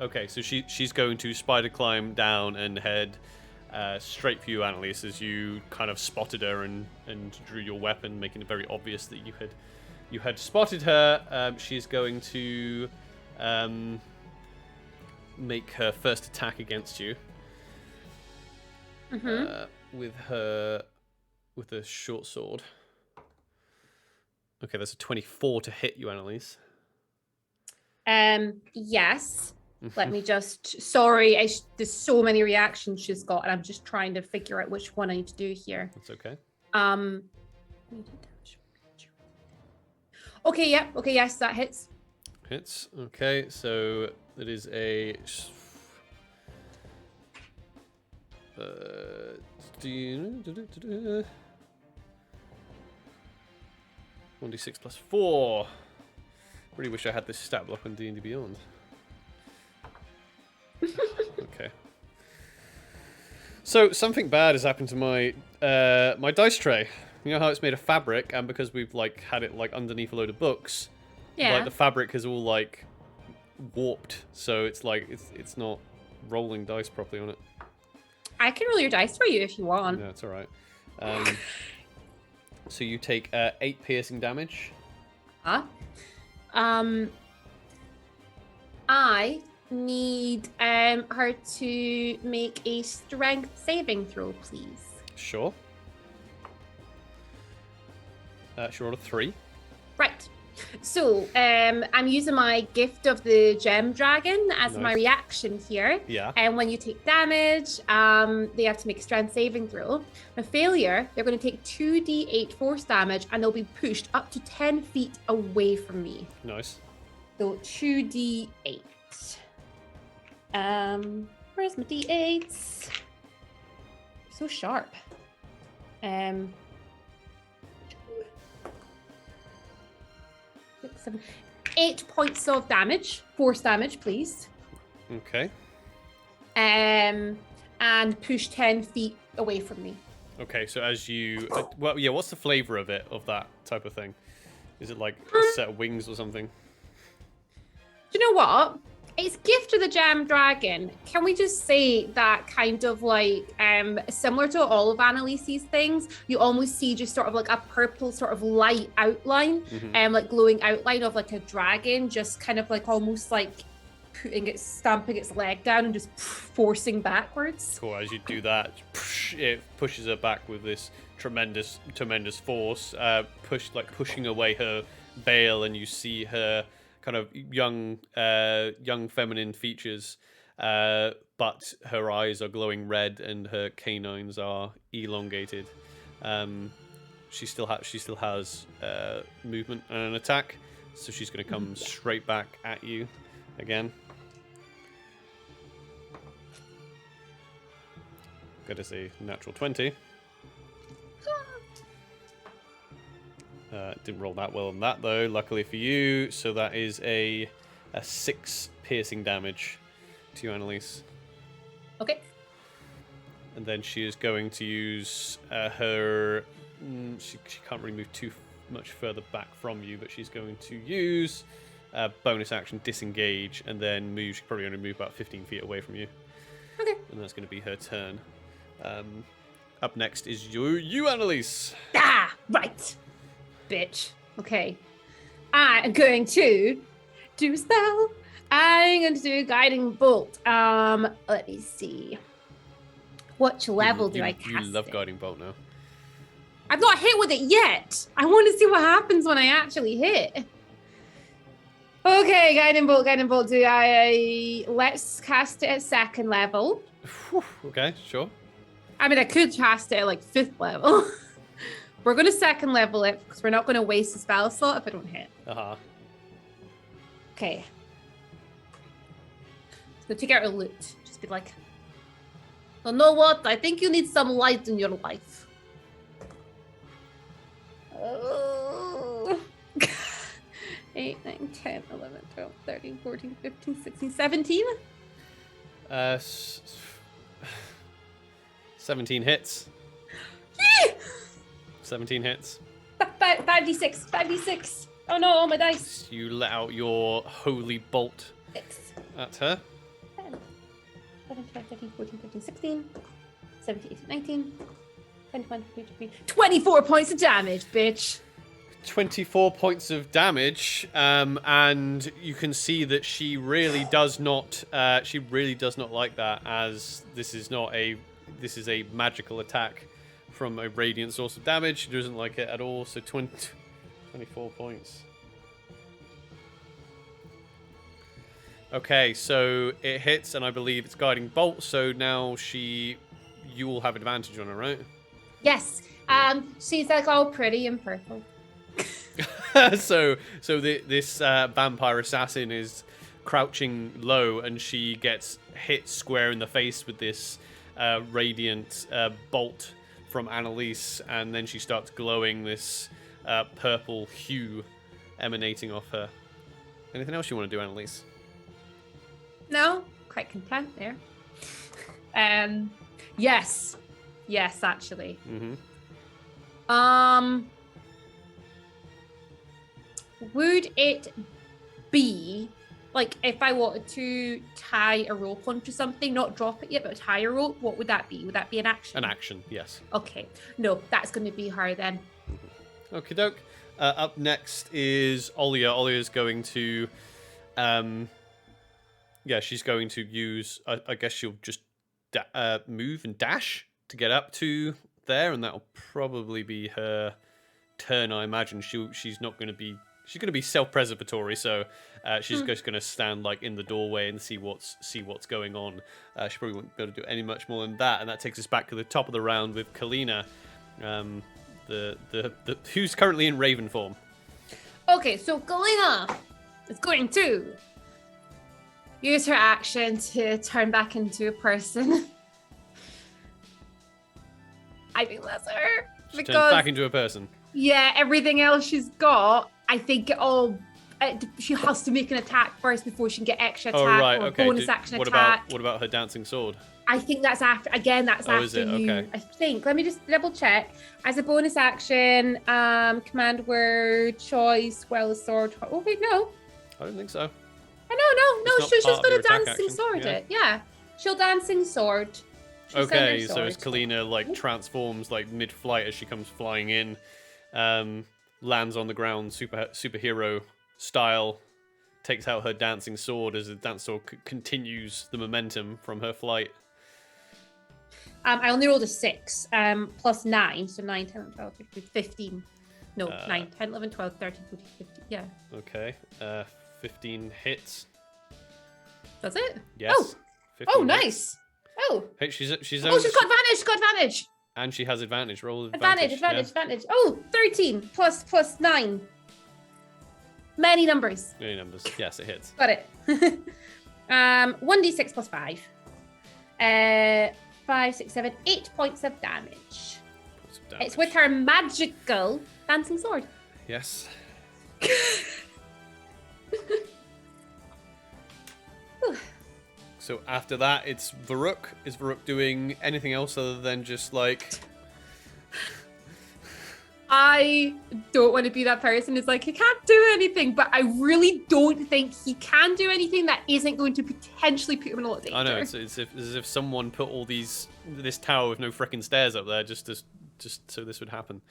Okay. So she's going to spider climb down and head straight for you, Annelisse, as you kind of spotted her and drew your weapon, making it very obvious that you had spotted her. She's going to make her first attack against you. With a short sword. Okay, that's a 24 to hit you, Annelisse. Yes. Let me just. Sorry, there's so many reactions she's got, and I'm just trying to figure out which one I need to do here. That's okay. Okay. Yeah. Okay. Yes, that hits. Hits. Okay, so it is a. 1d6 plus 4. Really wish I had this stat block on D&D Beyond. Okay. So something bad has happened to my my dice tray. You know how it's made of fabric, and because we've like had it like underneath a load of books, like the fabric is all like warped, so it's like it's not rolling dice properly on it. I can roll your dice for you if you want. No, it's all right. So you take 8 piercing damage. Huh? I need her to make a strength saving throw, please. Sure. She rolled a 3. Right. So I'm using my gift of the gem dragon as my Nice. reaction here. Yeah. And when you take damage, they have to make a strength saving throw. A failure, they're going to take 2d8 force damage, and they'll be pushed up to 10 feet away from me. Nice. So 2d8. Where's my d8s? So sharp. 6, 7, 8 points of damage, force damage, please. Okay. And push 10 feet away from me. Okay, so as you... well, yeah, what's the flavor of it, of that type of thing? Is it like a set of wings or something? Do you know what? It's gift of the gem dragon. Can we just say that kind of like similar to all of Annelise's things, you almost see just sort of like a purple sort of light outline, like glowing outline of like a dragon, just kind of like almost like stamping its leg down and just forcing backwards. Cool. As you do that, it pushes her back with this tremendous force, pushing away her veil, and you see her kind of young feminine features, but her eyes are glowing red and her canines are elongated. She still has movement and an attack, so she's going to come straight back at you again. Got to say natural 20. Didn't roll that well on that though, luckily for you. So that is a 6 piercing damage to you, Annelisse. Okay. And then she is going to use her... she can't really move too much further back from you, but she's going to use bonus action disengage, and then move. She can probably only move about 15 feet away from you. Okay. And that's going to be her turn. Up next is you, Annelisse. Ah, right. Bitch. Okay. I'm going to do a spell. I'm going to do a guiding bolt. Let me see. What level do I cast You love it? guiding bolt now. I've not hit with it yet. I want to see what happens when I actually hit. Okay, guiding bolt. Do let's cast it at 2nd level. Okay, sure. I mean, I could cast it at like 5th level. We're going to 2nd level it because we're not going to waste a spell slot if I don't hit. Okay. So take out a loot. Just be like, you know what? I think you need some light in your life. Oh. 8, 9, 10, 11, 12, 13, 14, 15, 16, 17. 17 hits. 17 hits. 5d6. Oh no, my dice. You let out your holy bolt 6, at her. 10, 11, 12, 13, 14, 15, 16, 17, 18, 19, 21, 22, 24 points of damage, bitch. 24 points of damage, and you can see that she really does not like that, as this is a magical attack from a radiant source of damage. She doesn't like it at all. So 24 points. Okay, so it hits, and I believe it's guiding bolt. So now you will have advantage on her, right? Yes. She's like all pretty and purple. so this vampire assassin is crouching low, and she gets hit square in the face with this radiant bolt from Annelisse, and then she starts glowing this purple hue emanating off her. Anything else you want to do, Annelisse? No, quite content there. Yes, actually. Would it be Like, if I wanted to tie a rope onto something, not drop it yet, but tie a rope, what would that be? Would that be an action? An action, yes. Okay. No, that's going to be her then. Okie doke. Up next is Olia. Olia's going to... she's going to use... I guess she'll just move and dash to get up to there, and that'll probably be her turn, I imagine. She's not going to be... She's going to be self-preservatory, so she's just going to stand like in the doorway and see what's going on. She probably won't be able to do any much more than that, and that takes us back to the top of the round with Kalina, the who's currently in Raven form. Okay, so Galena is going to use her action to turn back into a person. I think that's her. She turns back into a person. Yeah, everything else she's got, I think she has to make an attack first before she can get extra attack or bonus action attack. What about her dancing sword? I think that's after. Again, that's after is it? you. Okay. I think. Let me just double check. As a bonus action, command word, choice, well, sword. Oh wait, no. I don't think so. No. It's She's not just part gonna of your attack dancing action, sword yeah. it. Yeah, she'll dancing sword. She'll send Okay, her so as sword. Kalina like transforms like mid-flight as she comes flying in, lands on the ground superhero style, takes out her dancing sword as the dance sword continues the momentum from her flight. I only rolled a 6, plus 9, so 9, 10, 11, 12, 13, 15. No, 9, 10, 11, 12, 13, 14, 15. Yeah. Okay, 15 hits. That's it? Yes. Oh, 15 nice. hits. Oh. Hey, she's Oh, she's got advantage. She's got advantage. and she has advantage. Roll Advantage. yeah. Oh, 13 plus 9. Many numbers. Many numbers. Yes, it hits. Got it. 1d6 plus 5. 5, 6, 7, 8 points of damage. It's with her magical dancing sword. Yes. So after that, it's Varuk. Is Varuk doing anything else other than just like... I don't want to be that person who's like, he can't do anything, but I really don't think he can do anything that isn't going to potentially put him in a lot of danger. I know, it's as if someone put all this tower with no frickin' stairs up there just so this would happen.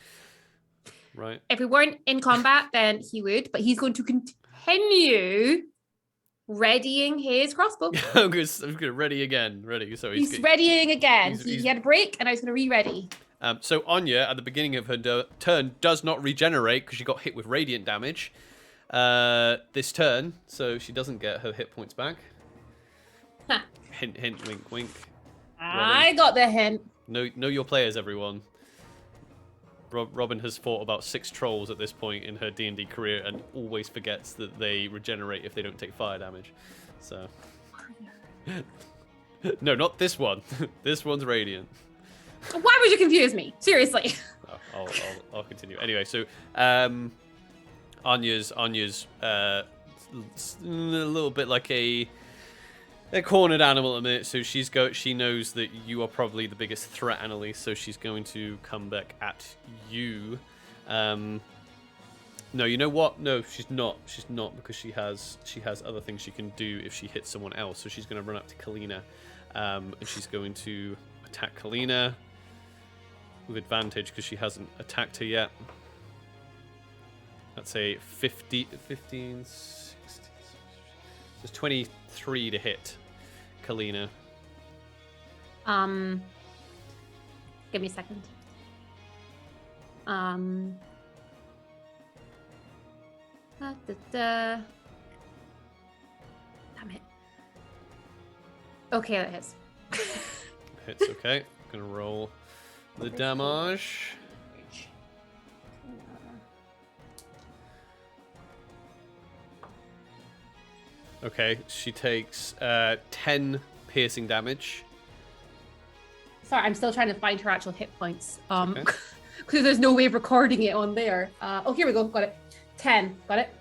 Right? If we weren't in combat, then he would, but he's going to continue readying his crossbow. I'm gonna ready again. Ready. So he's readying again. He had a break, and I was going to re-ready. So Anya, at the beginning of her turn, does not regenerate because she got hit with radiant damage this turn, so she doesn't get her hit points back. Huh. Hint, hint, wink, wink. I got the hint. Know your players, everyone. Robin has fought about 6 trolls at this point in her D&D career and always forgets that they regenerate if they don't take fire damage. So, no, not this one. This one's radiant. Why would you confuse me? Seriously. I'll continue. Anyway, so Anya's a little bit like a cornered animal at the minute. So she knows that you are probably the biggest threat, Annelisse. So she's going to come back at you. No, you know what? No, she's not. She's not because she has other things she can do if she hits someone else. So she's going to run up to Kalina, and she's going to attack Kalina with advantage because she hasn't attacked her yet. That's a 15, 16. There's 23 to hit Kalina. Give me a second. Damn it. Okay, that hits. Hits, okay. Gonna roll the damage. Okay, she takes 10 piercing damage. Sorry, I'm still trying to find her actual hit points. Okay. Because there's no way of recording it on there. Oh, here we go. Got it. 10. Got it.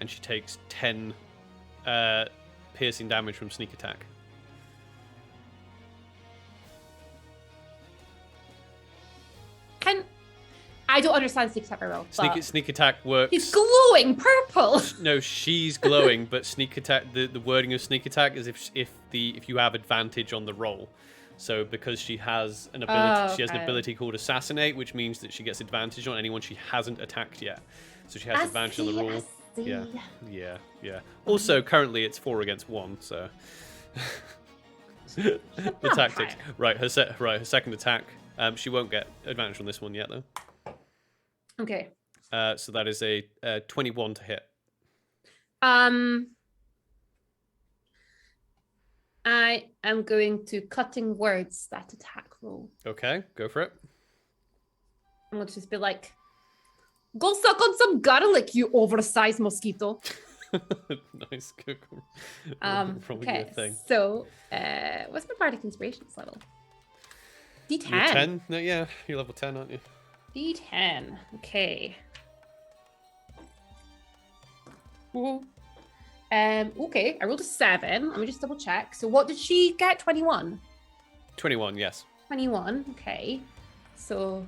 And she takes 10 piercing damage from sneak attack. I don't understand sneak attack very well. Sneak attack works. He's glowing purple. No, she's glowing, but sneak attack. The wording of sneak attack is if you have advantage on the roll. So because she has an ability, she has an ability called assassinate, which means that she gets advantage on anyone she hasn't attacked yet. So she has advantage on the roll. Yeah. Also, currently it's 4 against 1. So the tactics. Right, her second attack. She won't get advantage on this one yet, though. Okay. So that is a 21 to hit. I am going to cutting words that attack roll. Okay, go for it. I'm going to just be like, go suck on some garlic, you oversized mosquito. Nice. Probably okay, a thing. So, what's my bardic inspirations level? D10. You're 10? No, yeah, you're level 10, aren't you? D10. Okay. Ooh. Okay, I rolled a 7. Let me just double check. So what did she get? 21? 21, yes. 21, okay. So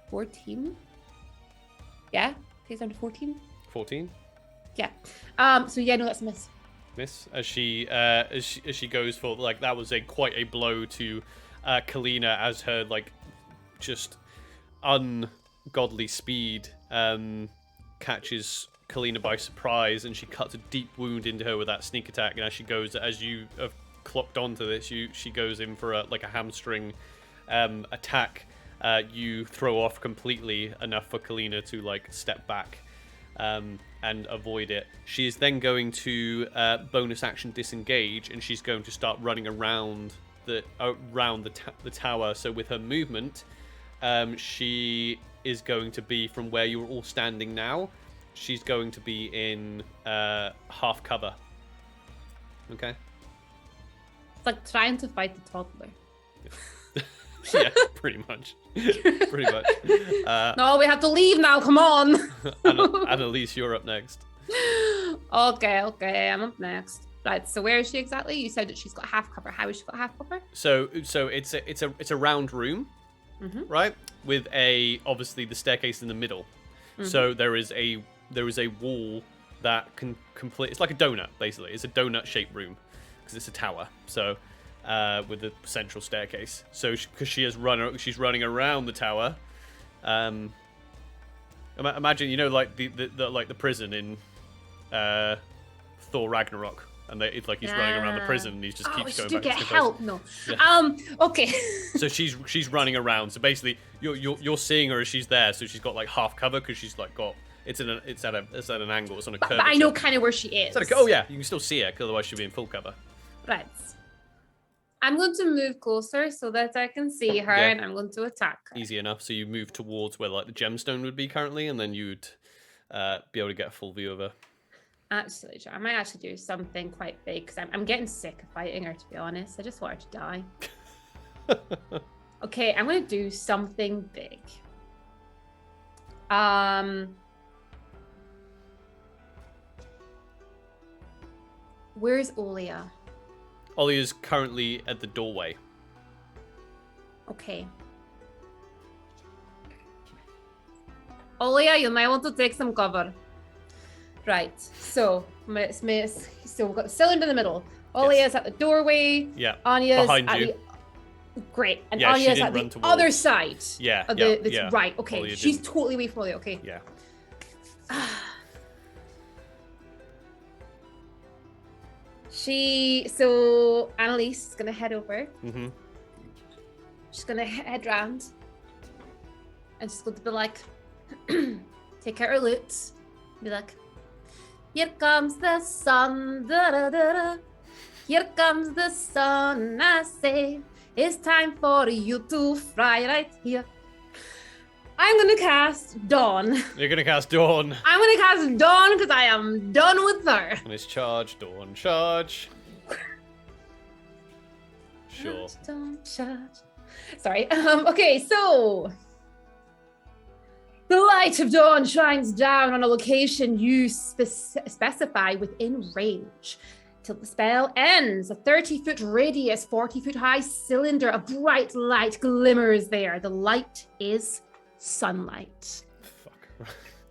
14? Yeah, takes down to 14. 14. Yeah. So yeah, no, that's a miss. Miss as she goes for like that was quite a blow to Kalina as her like just ungodly speed catches Kalina by surprise, and she cuts a deep wound into her with that sneak attack. And as you have clocked onto this, she goes in for a hamstring attack. You throw off completely enough for Kalina to like step back and avoid it. She is then going to bonus action disengage, and she's going to start running around the tower. So with her movement, she is going to be from where you're all standing now. She's going to be in half cover. Okay. It's like trying to fight the toddler. Yeah, pretty much. Pretty much. No, we have to leave now. Come on. Annelisse, you're up next. Okay, I'm up next. Right. So where is she exactly? You said that she's got half cover. How has she got half cover? So it's a round room, right? With obviously the staircase in the middle. So there is a wall that can complete. It's like a donut, basically. It's a donut-shaped room because it's a tower. So with the central staircase. So because she's running around the tower. Imagine like the prison in Thor Ragnarok, and it's like he's running around the prison and he just keeps going back. Get help, no. Yeah. Okay. So she's running around. So basically, you're seeing her as she's there. So she's got like half cover because she's like got. It's at an angle. It's on a curve. But I know kind of where she is. Oh yeah, you can still see her, because otherwise she'll be in full cover. Right. I'm going to move closer so that I can see her, and I'm going to attack her. Easy enough. So you move towards where like the gemstone would be currently, and then you'd be able to get a full view of her. Actually, I might actually do something quite big because I'm getting sick of fighting her. To be honest, I just want her to die. Okay, I'm going to do something big. Where's Olia? Olia's currently at the doorway. Okay. Olia, you might want to take some cover. Right. So we've got the cylinder in the middle. Olia's at the doorway. Yeah. Anya's behind at you. Great. And Yeah, Anya's at the other side. Yeah. Right. Okay. Olia She's didn't. totally away from Olia. Okay. Yeah. So Annelisse is gonna head over. Mm-hmm. She's gonna head round, and she's going to be like, take out her lute, be like, "Here comes the sun, da da da da. Here comes the sun. I say it's time for you to fly right here." I'm gonna cast Dawn. You're gonna cast Dawn. I'm gonna cast Dawn because I am done with her. And it's charge, Dawn, charge. Sure. Dawn, charge. Sorry. Okay, so the light of dawn shines down on a location you specify within range. Till the spell ends, a 30-foot radius, 40-foot high cylinder of bright light glimmers there. The light is sunlight. Fuck.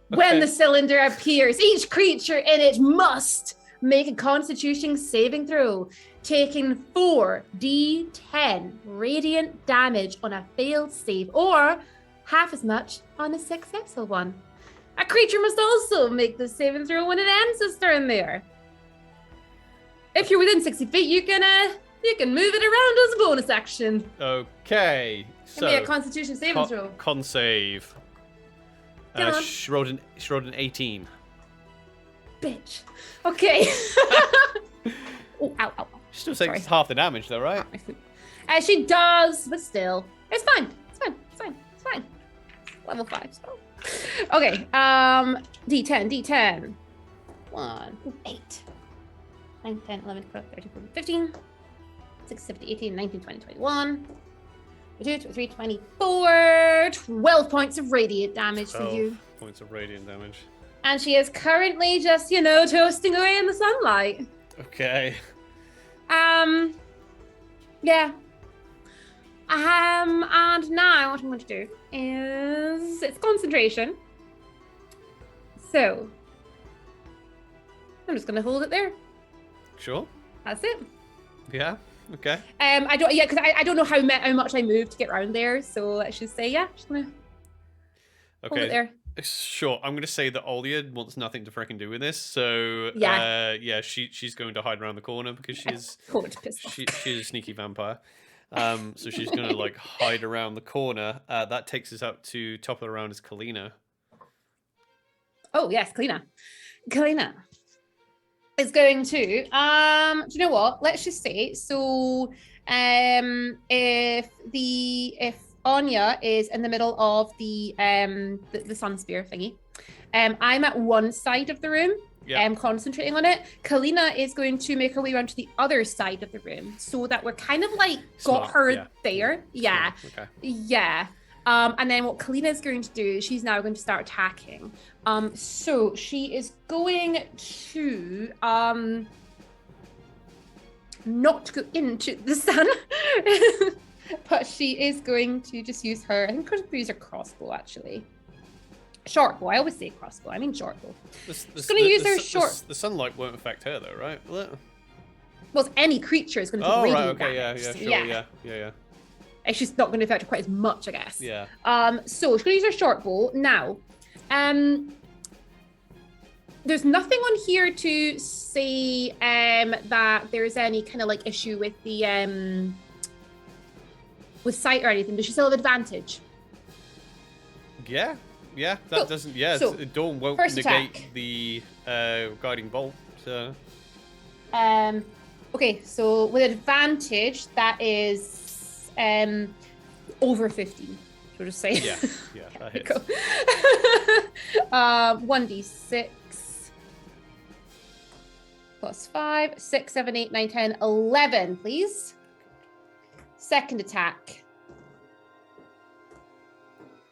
When the cylinder appears, each creature in it must make a Constitution saving throw, taking 4d10 radiant damage on a failed save, or half as much on a successful one. A creature must also make the saving throw when it ends its turn there. If you're within 60 feet, you can move it around as a bonus action. Okay. Give me a Constitution saving throw. Con save. Come on. She rolled an 18. Bitch. Okay. Oh, ow, ow. She still takes Sorry. half the damage, though, right? She does, but still. It's fine. It's fine. It's fine. It's fine. Level 5 spell. Okay. D10. 1, 8. 9, 10, 11, 12, 13, 14, 15. 16, 17, 18, 19, 20, 21. 22, 23, 24. 12 points of radiant damage for you. Points of radiant damage. And she is currently just, toasting away in the sunlight. Okay. Yeah. And now what I'm going to do is it's concentration. So I'm just going to hold it there. Sure. That's it. Yeah. Okay. Because I don't know how much I moved to get around there. So let's just say, just gonna hold it there. Sure. I'm gonna say that Olia wants nothing to freaking do with this. So she's going to hide around the corner because she's she's a sneaky vampire. So she's gonna hide around the corner. That takes us up to top of the round is Kalina. Oh yes, Kalina. Kalina is going to do you know what? Let's just say so. If Anya is in the middle of the sun spear thingy, I'm at one side of the room. Yeah. Concentrating on it. Kalina is going to make her way around to the other side of the room so that we're kind of got her there. Yeah. Okay. Yeah. And then what Kalina is going to do, she's now going to start attacking. So she is going to not go into the sun, but she is going to just use her, I think she's going to use her crossbow actually. Short bow, I always say crossbow, I mean short bow. She's going to use her short... The sunlight won't affect her though, right? Will it? Well, any creature is going to take radiant damage. Yeah. She's not going to affect her quite as much, I guess. Yeah. So she's going to use her short bow. Now, there's nothing on here to say that there's any kind of issue with the with sight or anything. Does she still have advantage? Yeah. That doesn't. Yeah. So, Dawn won't negate the guiding bolt. So. Okay. So with advantage, that is over 15. We'll just say. Yeah. That hits. 1d6 plus 5, 6, 7, 8, 9, 10, 11, please. Second attack.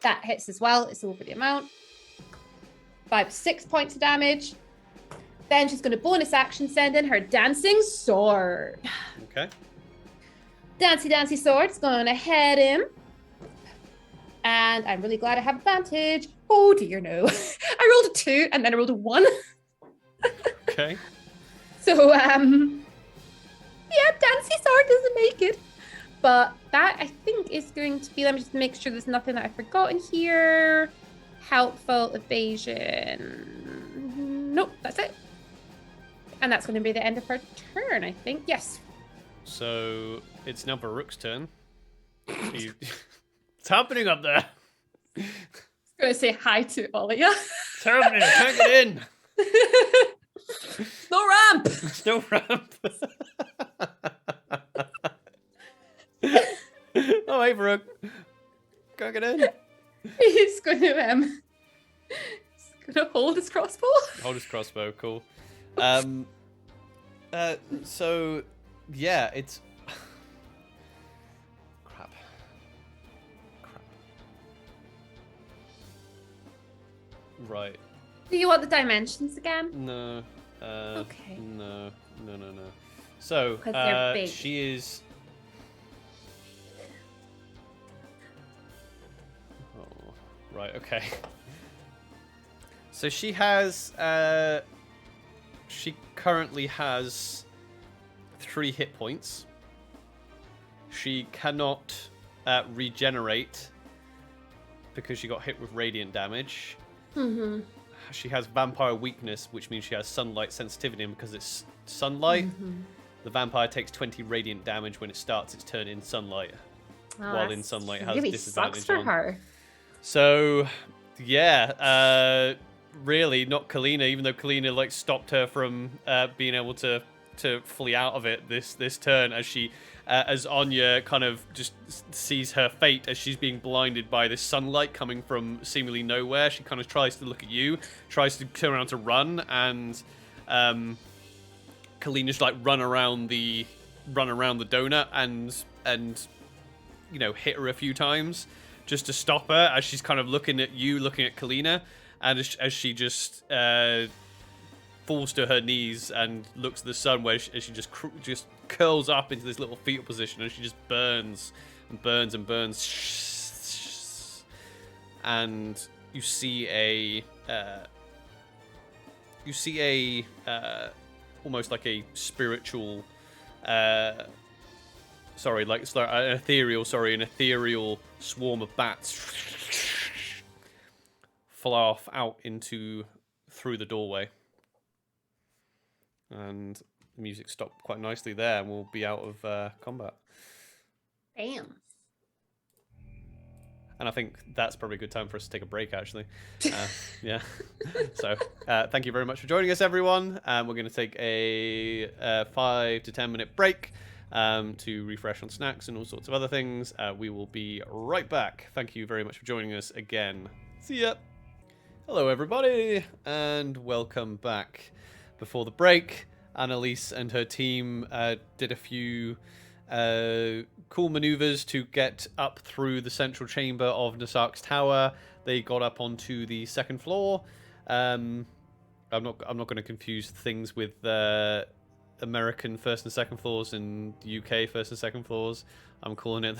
That hits as well. It's over the amount. 6 points of damage. Then she's going to bonus action send in her dancing sword. Okay. Dancy sword's going to head him. And I'm really glad I have advantage. Oh dear no. I rolled a 2 and then I rolled a 1. Okay. So, Dancy sword doesn't make it. But that, I think, is going to be... Let me just make sure there's nothing that I've forgotten here. Helpful evasion. Nope, that's it. And that's going to be the end of her turn, I think. Yes. So, it's now Baruch's turn. What's happening up there? I was going to say hi to Olia. What's happening? I can't get in. No ramp. No ramp. Oh, hey, Baruch. Can't get in. He's going to hold his crossbow. Hold his crossbow, cool. So, yeah, it's... Crap. Right. Do you want the dimensions again? No. Okay. No. So, 'Cause they're big. she is... Right, okay. So she has, she currently has 3 hit points. She cannot regenerate because she got hit with radiant damage. Mm-hmm. She has vampire weakness, which means she has sunlight sensitivity, and because it's sunlight, the vampire takes 20 radiant damage when it starts its turn in sunlight. While in sunlight, it has really disadvantage sucks for on. her. So, yeah, really not Kalina, even though Kalina like stopped her from being able to flee out of it this turn, as she as Anya kind of just sees her fate as she's being blinded by this sunlight coming from seemingly nowhere. She kind of tries to look at you, tries to turn around to run, and Kalina's like run around the donut and you know, hit her a few times just to stop her as she's kind of looking at you, looking at Kalina, and as she just falls to her knees and looks at the sun, where she just curls up into this little fetal position, and she just burns and burns and burns. And you see a almost like a spiritual an ethereal swarm of bats fly off out through the doorway. And the music stopped quite nicely there, and we'll be out of combat. Damn. And I think that's probably a good time for us to take a break, actually. Yeah. So, thank you very much for joining us, everyone. We're going to take a 5 to 10 minute break to refresh on snacks and all sorts of other things. We will be right back. Thank you very much for joining us again. See ya. Hello, everybody, and welcome back. Before the break, Annelisse and her team did a few cool maneuvers to get up through the central chamber of Nassarqs Tower. They got up onto the 2nd floor. I'm not going to confuse things with American 1st and 2nd floors and UK 1st and 2nd floors. I'm calling it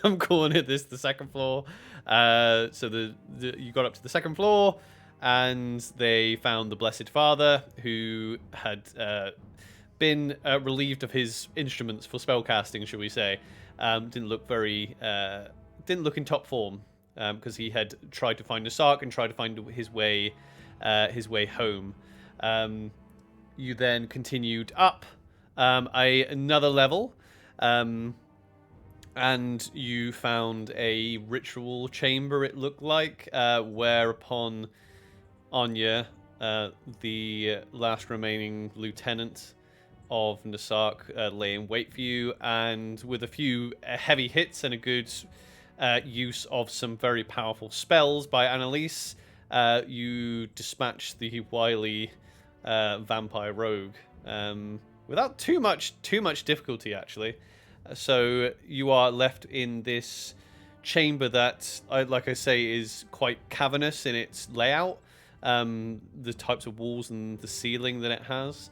the 2nd floor. So you got up to the 2nd floor, and they found the Blessed Father, who had been relieved of his instruments for spellcasting, shall we say. Didn't look in top form, because he had tried to find Nassarq and tried to find his way home. You then continued up another level, and you found a ritual chamber, it looked like, whereupon Anya, the last remaining lieutenant of Nassarq, lay in wait for you, and with a few heavy hits and a good use of some very powerful spells by Annelisse, you dispatched the wily vampire rogue without too much difficulty, actually. So you are left in this chamber that, like I say, is quite cavernous in its layout. The types of walls and the ceiling that it has,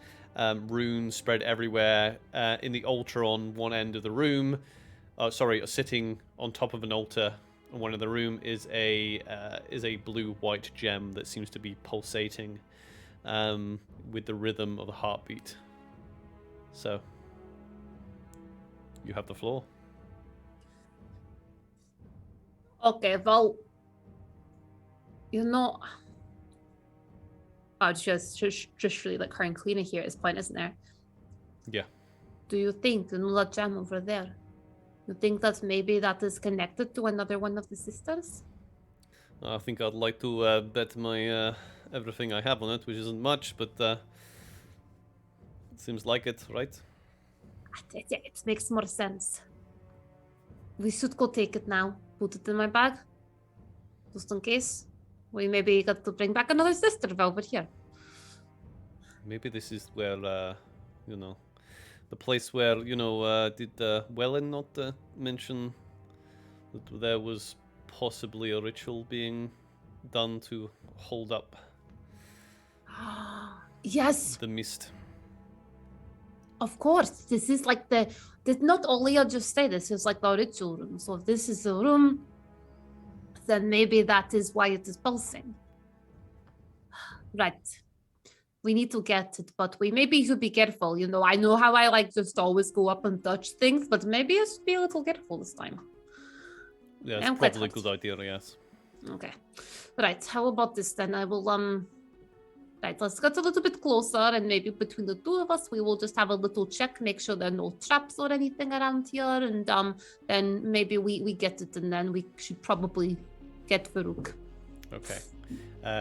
runes spread everywhere. In the altar on one end of the room, sitting on top of an altar in one of the room is a blue-white gem that seems to be pulsating with the rhythm of a heartbeat. So you have the floor. Okay, well, you know, oh, just really like her and Kalina here at this point, isn't there? Yeah. Do you think the Nula gem over there? You think that maybe that is connected to another one of the sisters? I think I'd like to bet my everything I have on it, which isn't much, but it seems like it, right? It makes more sense. We should go take it now. Put it in my bag, just in case. We maybe got to bring back another sister over here. Maybe this is where, the place where, did Wellen not mention that there was possibly a ritual being done to hold up Yes, the mist? of course. This is like did not Olia just say this is like the ritual room? So this is the room then maybe that is why it is pulsing. Right. We need to get it, but we maybe should be careful. You know, I know how I like just always go up and touch things, but maybe I should be a little careful this time. Yeah, I'm it's quite probably a hurt. good idea, yes. Okay. Right, how about this then? I will, right, let's get a little bit closer, and maybe between the two of us, we will just have a little check, make sure there are no traps or anything around here, and then maybe we get it, and then we should probably get Farouk. Okay.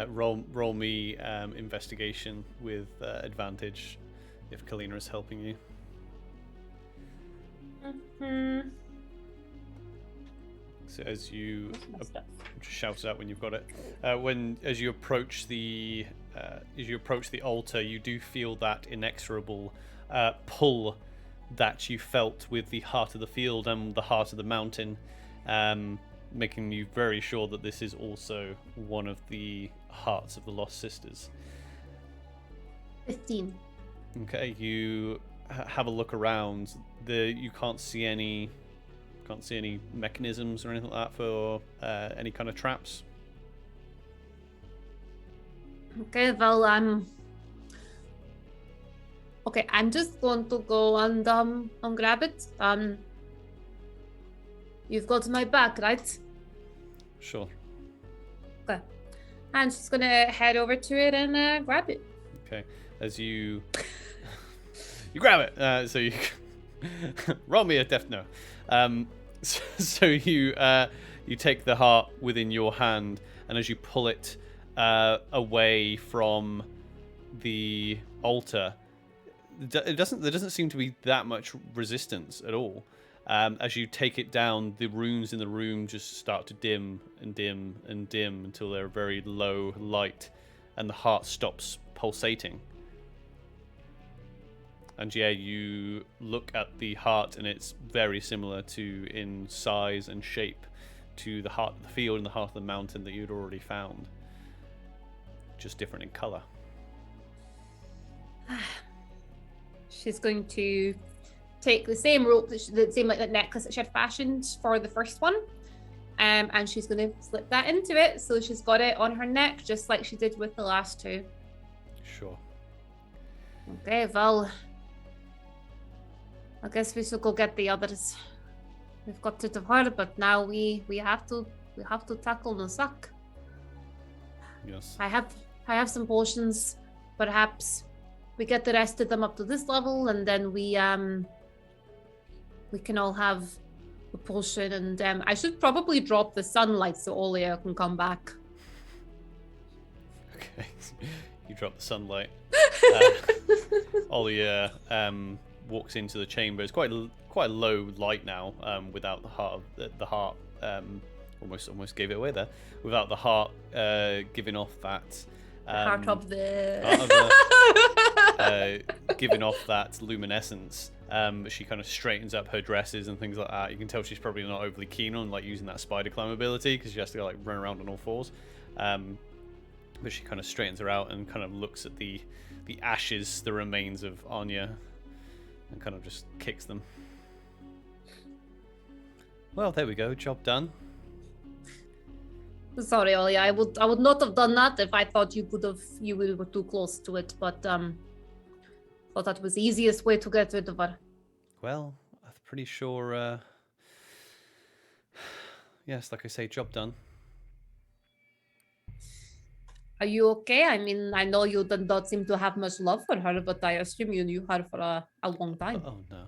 Roll me investigation with advantage if Kalina is helping you. Mm-hmm. So as you shout out when you've got it, as you approach the altar, you do feel that inexorable pull that you felt with the heart of the field and the heart of the mountain, making you very sure that this is also one of the hearts of the Lost Sisters. 15. Okay, you have a look around. You can't see any mechanisms or anything like that for any kind of traps. Okay, well, okay, I'm just going to go and grab it. You've got my back, right? Sure. Okay. And she's gonna head over to it and grab it. Okay, as you grab it. So you roll me a death no. So you take the heart within your hand, and as you pull it away from the altar, there doesn't seem to be that much resistance at all. As you take it down, the runes in the room just start to dim and dim and dim until they're very low light, and the heart stops pulsating. And yeah, you look at the heart, and it's very similar in size and shape to the heart of the field and the heart of the mountain that you'd already found. Just different in color. She's going to take the same rope, the same like that necklace that she had fashioned for the first one, and she's going to slip that into it, so she's got it on her neck just like she did with the last two. Sure. Okay, well, I guess we should go get the others. We've got rid of her, but now we have to tackle Nassarq. Yes. I have some potions. Perhaps we get the rest of them up to this level, and then we can all have a potion. And I should probably drop the sunlight so Olia can come back. Okay. You drop the sunlight. Olia walks into the chamber. It's quite low light now, without the heart. The heart almost gave it away there. Without the heart giving off that. Heart of the. Giving off that luminescence. She kind of straightens up her dresses and things like that. You can tell she's probably not overly keen on like using that spider climb ability because she has to like run around on all fours. But she kind of straightens her out and kind of looks at the ashes, the remains of Anya, and kind of just kicks them. Well, there we go. Job done. Sorry, Olia. I would not have done that if I thought you were too close to it, but thought that was the easiest way to get rid of her. Well, I'm pretty sure. Yes, like I say, job done. Are you okay? I mean, I know you did not seem to have much love for her, but I assume you knew her for a long time. Oh no.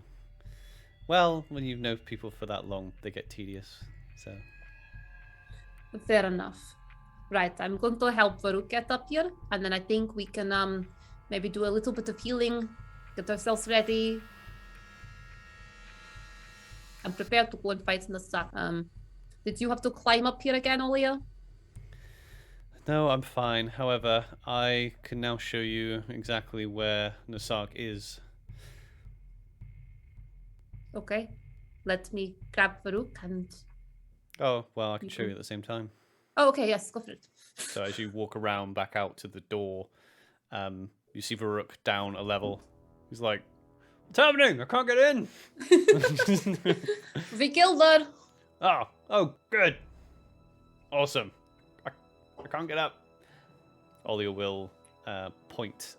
Well, when you know people for that long, they get tedious. So. Fair enough. Right, I'm going to help Farouk get up here, and then I think we can maybe do a little bit of healing, get ourselves ready, and prepare to go and fight Nassarq. Did you have to climb up here again, Olia? No, I'm fine. However, I can now show you exactly where Nassarq is. Okay, let me grab Farouk and... Oh, well, I can show you at the same time. Oh, okay, yes, go for it. So as you walk around back out to the door, you see Varuk down a level. He's like, "What's happening? I can't get in." We killed her. Oh, good. Awesome. I can't get up. Olia will point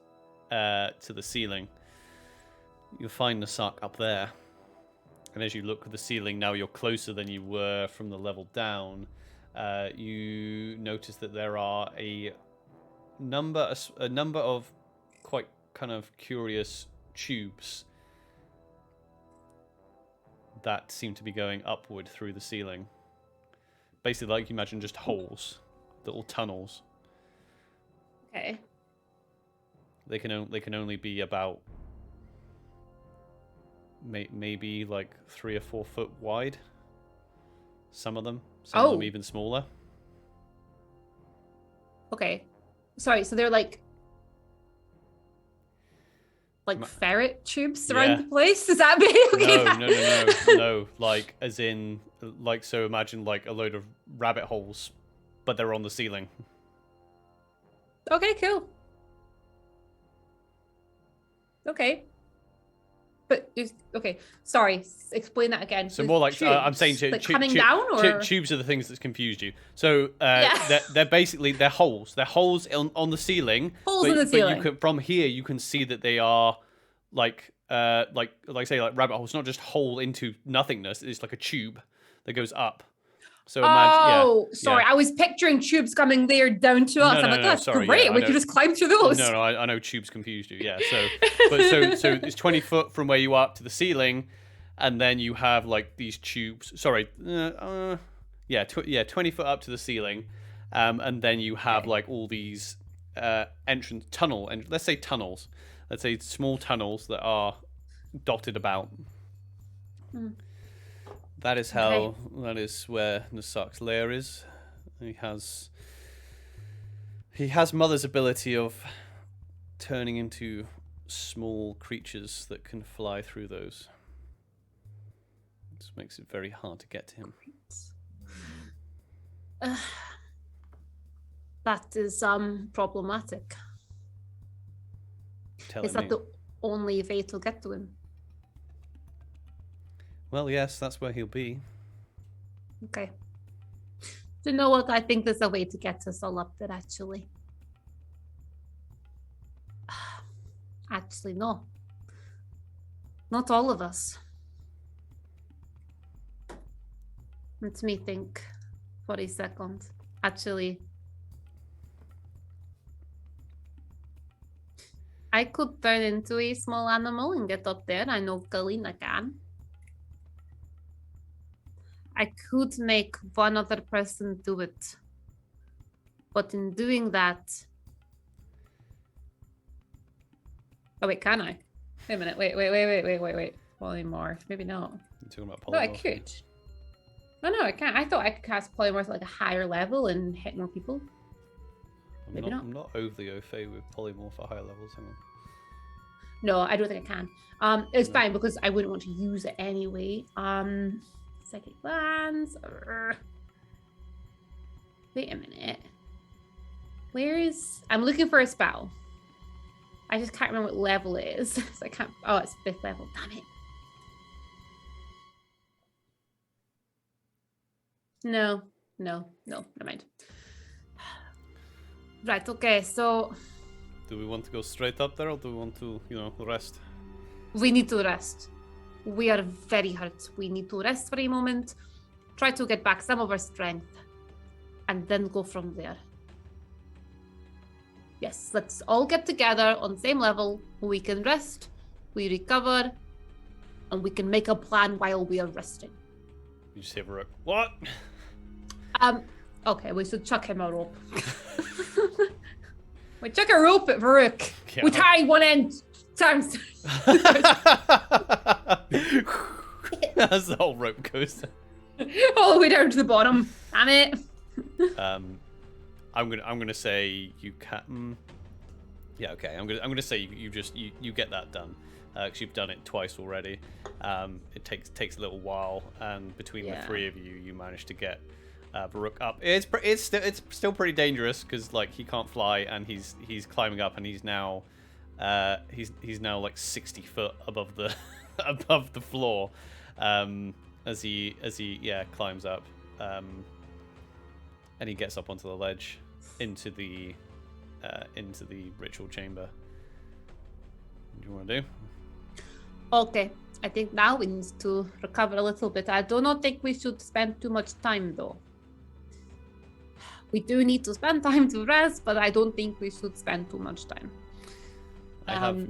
to the ceiling. You'll find Nassarq up there. And as you look at the ceiling, now you're closer than you were from the level down. You notice that there are a number of quite kind of curious tubes that seem to be going upward through the ceiling. Basically, like you imagine, just holes, little tunnels. Okay. They can only be about maybe like 3 or 4 foot wide. Some of them even smaller. Okay. Sorry, so they're like ferret tubes around the place? Is that big? Okay. No. Like, as in, like, so imagine like a load of rabbit holes, but they're on the ceiling. Okay, cool. Okay. But okay, sorry. Explain that again. So more like tubes, I'm saying, like coming down, or tubes are the things that's confused you. So they're basically holes. They're holes on the ceiling. Holes in the ceiling. But you can, from here you can see that they are like say like rabbit holes, not just hole into nothingness. It's like a tube that goes up. So imagine, sorry. I was picturing tubes coming there down to us. I'm like, that's great. Yeah, we could just climb through those. No, I know tubes confused you. Yeah, so so it's 20 foot from where you are up to the ceiling, and then you have like these tubes. Sorry, 20 foot up to the ceiling, and then you have like all these entrance tunnel, and let's say tunnels. Let's say small tunnels that are dotted about. That is how. That is where Nassarq's lair is. He has Mother's ability of turning into small creatures that can fly through those. This makes it very hard to get to him. That is problematic. Is that the only way to get to him? Well, yes, that's where he'll be. Okay. Do you know what? I think there's a way to get us all up there, actually. Actually, no. Not all of us. Let me think for a second. Actually, I could turn into a small animal and get up there. I know Galina can. I could make one other person do it. But in doing that... Oh, wait, can I? Wait a minute. Wait. Polymorph. Maybe not. You're talking about polymorph? No, I could. No, I can't. I thought I could cast polymorph at like a higher level and hit more people. Maybe not. I'm not overly au fait with polymorph at higher levels. Hang on. No, I don't think I can. It's fine because I wouldn't want to use it anyway. Psychic glance. Wait a minute. I'm looking for a spell. I just can't remember what level it is. So I can't. Oh, it's 5th level. Damn it. No. Never mind. Right. Okay. So. Do we want to go straight up there, or do we want to, rest? We need to rest. We are very hurt. We need to rest for a moment, try to get back some of our strength, and then go from there. Yes, let's all get together on the same level. We can rest, we recover, and we can make a plan while we are resting. You just hear Varuk. What? Okay, we should chuck him a rope. We chuck a rope at Varuk. Yeah. We tie one end. Times. As the whole rope goes all the way down to the bottom. Damn it. I'm gonna say you can. Yeah, okay. I'm gonna say you get that done because you've done it twice already. It takes a little while, and between the three of you, you manage to get Varuk up. It's still pretty dangerous because like he can't fly, and he's climbing up, and he's now like 60 foot above the above the floor as he climbs up. And he gets up onto the ledge, into the ritual chamber. What do you want to do? Okay, I think now we need to recover a little bit. I do not think we should spend too much time, though. We do need to spend time to rest, but I don't think we should spend too much time. I've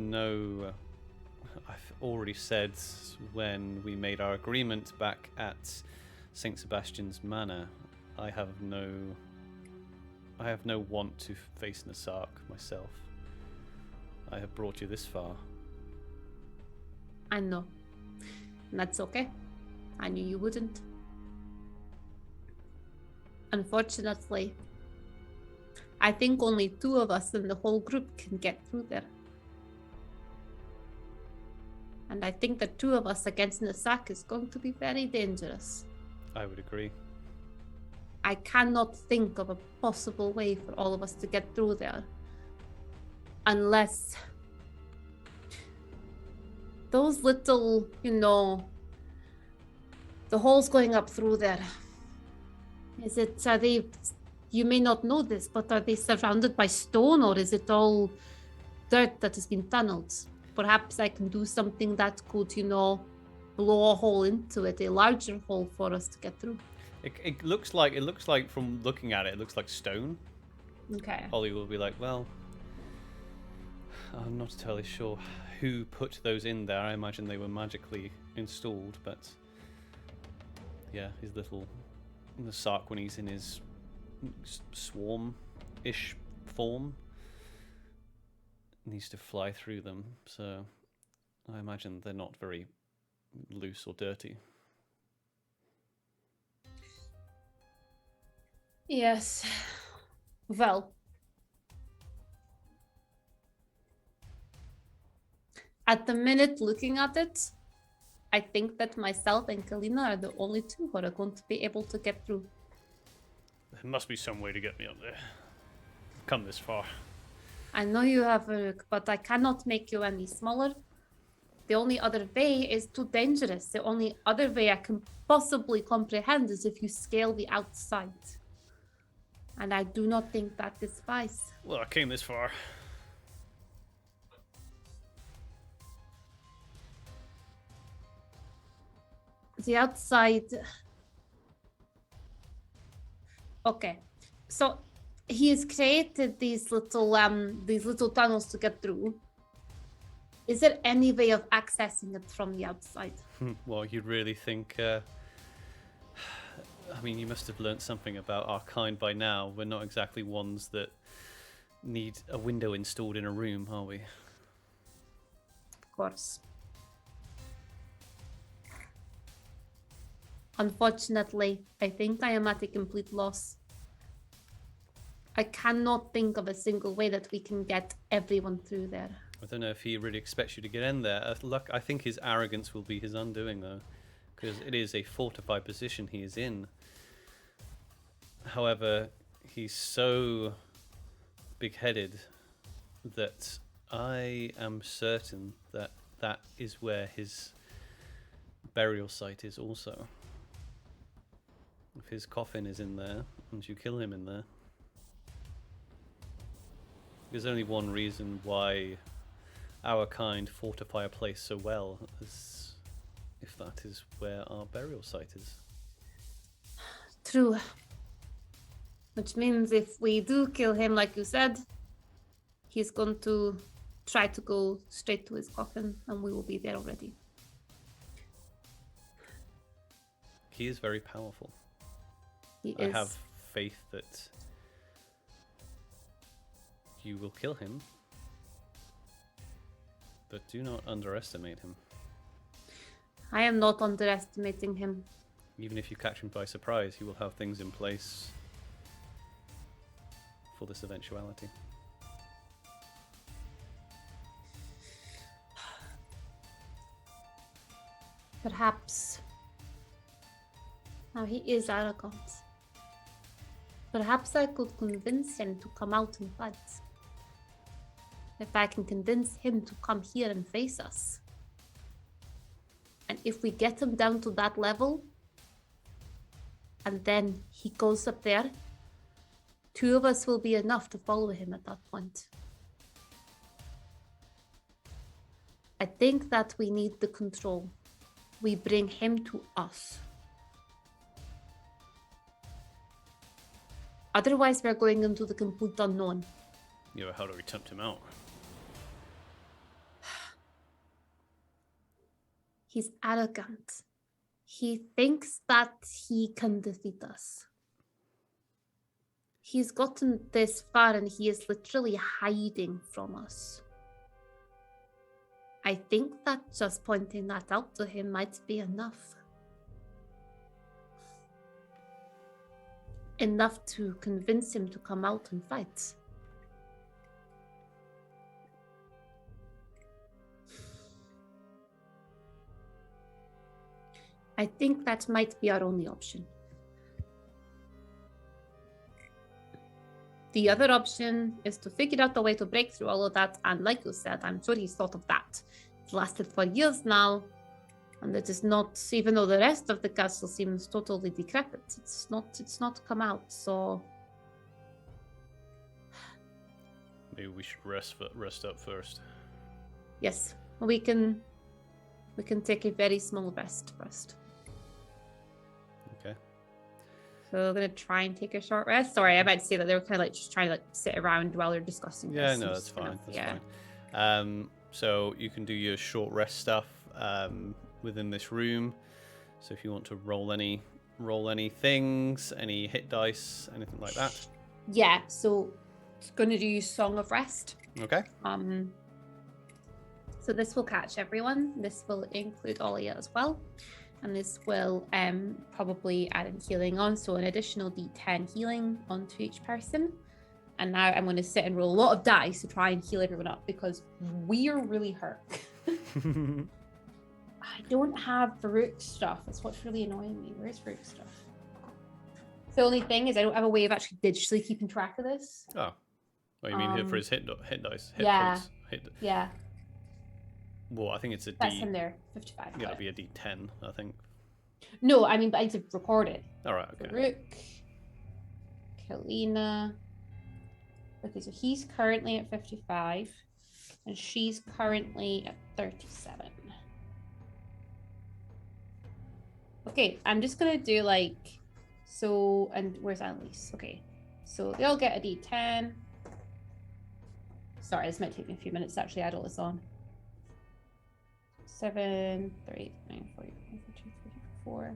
already said when we made our agreement back at St. Sebastian's Manor, I have no want to face Nassarq myself. I have brought you this far. I know. And that's okay. I knew you wouldn't. Unfortunately, I think only 2 of us in the whole group can get through there. And I think the 2 of us against Nassarq is going to be very dangerous. I would agree. I cannot think of a possible way for all of us to get through there. Unless those little, the holes going up through there. Are they, you may not know this, but are they surrounded by stone, or is it all dirt that has been tunneled? Perhaps I can do something that could, blow a hole into it, a larger hole for us to get through. It looks like from looking at it, it looks like stone. Okay. Ollie will be like, well, I'm not entirely sure who put those in there. I imagine they were magically installed, but yeah, his little Nassarq, when he's in his swarm-ish form, needs to fly through them, so I imagine they're not very loose or dirty. Yes. Well, at the minute looking at it, I think that myself and Kalina are the only 2 who are going to be able to get through. There must be some way to get me up there. I've come this far. I know you have Uruk, but I cannot make you any smaller. The only other way is too dangerous. The only other way I can possibly comprehend is if you scale the outside. And I do not think that is wise. Well, I came this far. The outside. Okay, so he has created these little tunnels to get through. Is there any way of accessing it from the outside? Well, you'd really think. I mean, you must have learnt something about our kind by now. We're not exactly ones that need a window installed in a room, are we? Of course. Unfortunately, I think I am at a complete loss. I cannot think of a single way that we can get everyone through there. I don't know if he really expects you to get in there. Look, I think his arrogance will be his undoing, though, because it is a fortified position he is in. However, he's so big-headed that I am certain that that is where his burial site is also. If his coffin is in there, and you kill him in there, there's only one reason why our kind fortify a place so well, as if that is where our burial site is. True. Which means if we do kill him, like you said, he's going to try to go straight to his coffin, and we will be there already. He is very powerful. He I is. have faith that you will kill him, but do not underestimate him. I am not underestimating him. Even if you catch him by surprise, he will have things in place for this eventuality. Perhaps. Now he is arrogant. Perhaps I could convince him to come out and fight. If I can convince him to come here and face us. And if we get him down to that level, and then he goes up there 2 of us will be enough to follow him at that point. I think that we need the control. We bring him to us. Otherwise, we're going into the complete unknown. Yeah, how do we tempt him out? He's arrogant. He thinks that he can defeat us. He's gotten this far and he is literally hiding from us. I think that just pointing that out to him might be enough. Enough to convince him to come out and fight. I think that might be our only option. The other option is to figure out a way to break through all of that, and like you said, I'm sure he's thought of that. It's lasted for years now, and it is not, even though the rest of the castle seems totally decrepit, it's not come out, so... Maybe we should rest up first. Yes, we can take a very small rest first. Okay. So we're gonna try and take a short rest. Sorry, I meant to say that they were kind of like just trying to like sit around while they're discussing Yeah, this. no, I'm that's just kind fine. of- That's fine. So you can do your short rest stuff within this room. So if you want to roll any things, any hit dice, anything like that. Yeah, so it's gonna do Song of Rest. Okay. So this will catch everyone. This will include Olia as well. And this will probably add in healing on. So an additional D10 healing onto each person. And now I'm going to sit and roll a lot of dice to try and heal everyone up because we're really hurt. I don't have Farouk stuff. That's what's really annoying me. Where's Farouk stuff? The only thing is I don't have a way of actually digitally keeping track of this. Oh. Oh, you mean for his hit dice? Hit yeah. points. Yeah. Well, I think it's a D. That's him there. 55. Yeah, it'll be a D10, I think. No, I mean, but I need to record it. All right, okay. Farouk. Kalina. Okay, so he's currently at 55. And she's currently at 37. Okay, I'm just going to do like... So, and where's Annelisse? Okay, so they all get a D10. Sorry, this might take me a few minutes to actually add all this on. 7, 3, 9, 4, 4,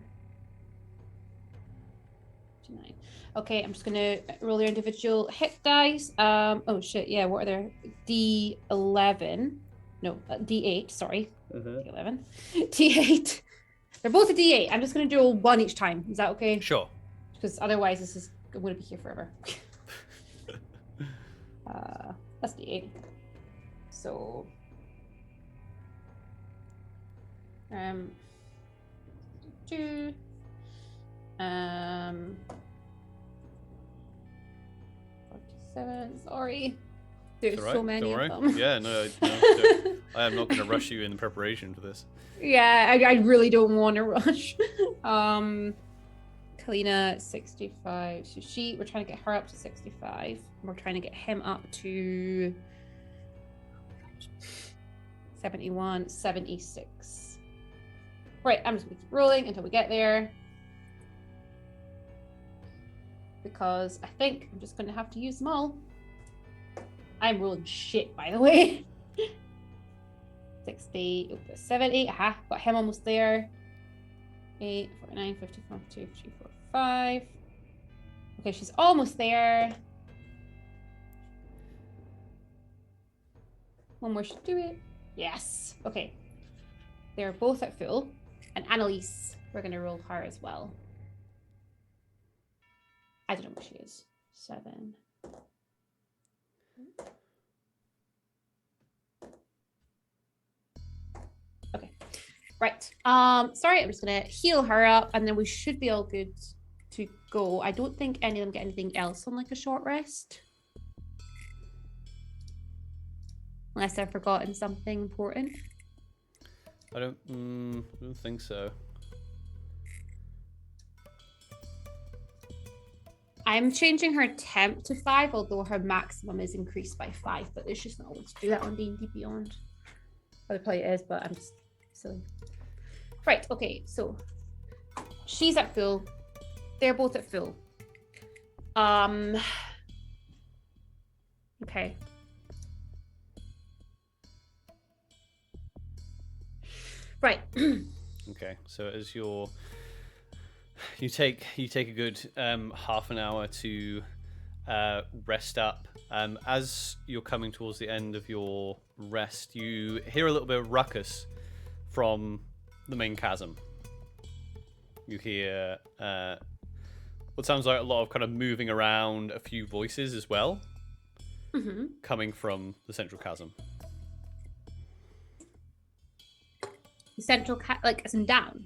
9. Okay, I'm just gonna roll their individual hit dice. Oh shit, yeah, what are their D11? No, D8, sorry. D11. D8. They're both a D8. I'm just gonna do one each time. Is that okay? Sure. Because otherwise I'm gonna be here forever. That's D8. So 2 47, sorry. There's All right, so many don't of worry. them. Yeah, no, I am not going to rush you in preparation for this. Yeah, I really don't want to rush. Kalina 65. So we're trying to get her up to 65. And we're trying to get him up to 71, 76. Right, I'm just gonna keep rolling until we get there. Because I think I'm just gonna have to use them all. I'm rolling shit, by the way. 60, 70, aha, got him almost there. 8, 49, 50, 52, 53, 45. Okay, she's almost there. One more should do it. Yes. Okay. They're both at full. And Annelisse, we're going to roll her as well. I don't know where she is. 7. Okay. Right. Sorry, I'm just going to heal her up and then we should be all good to go. I don't think any of them get anything else on like a short rest. Unless I've forgotten something important. I don't think so. I'm changing her temp to 5, although her maximum is increased by 5, but it's just not always do that on D&D Beyond. Well, it probably is, but I'm just silly. Right, okay, so she's at full. They're both at full. Okay. Right. Okay, so as you take a good half an hour to rest up. As you're coming towards the end of your rest, you hear a little bit of ruckus from the main chasm. You hear what sounds like a lot of kind of moving around, a few voices as well, coming from the central chasm. The central like as in down.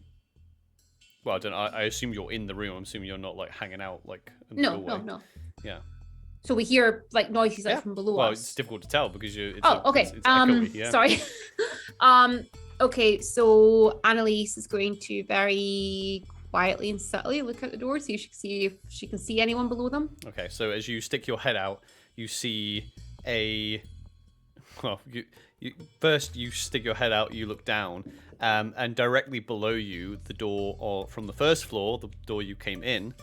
Well, I don't know. I assume you're in the room. I'm assuming you're not like hanging out like in the No. Yeah. So we hear like noises like from below well, us. it's difficult to tell because you. Okay. It's echoey, yeah. Sorry. Okay. So Annelisse is going to very quietly and subtly look at the door so she can see if she can see anyone below them. Okay. So as you stick your head out, you see a. Well, first you stick your head out. You look down, and directly below you, the door or from the first floor, the door you came in.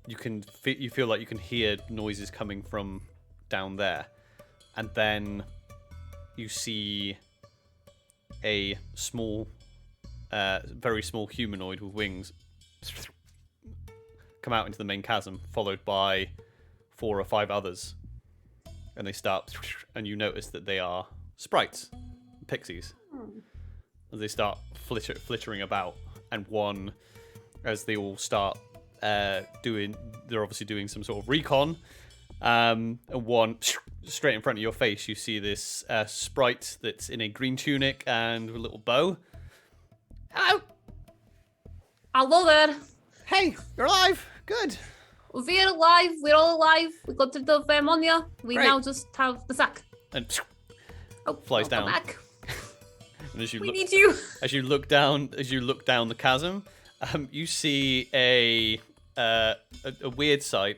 You feel like you can hear noises coming from down there, and then you see a small, very small humanoid with wings come out into the main chasm, followed by 4 or 5 others, and they start, and you notice that they are sprites, pixies, as they start flittering about, and one, as they all start. They're obviously doing some sort of recon. And one straight in front of your face, you see this sprite that's in a green tunic and with a little bow. Hello. Hello there. Hey, you're alive. Good. We're alive. We're all alive. We got rid of ammonia. We Great. now just have the sack. And Oh, flies welcome down. Back. And as you We look, need you. as you look down the chasm, you see a weird sight.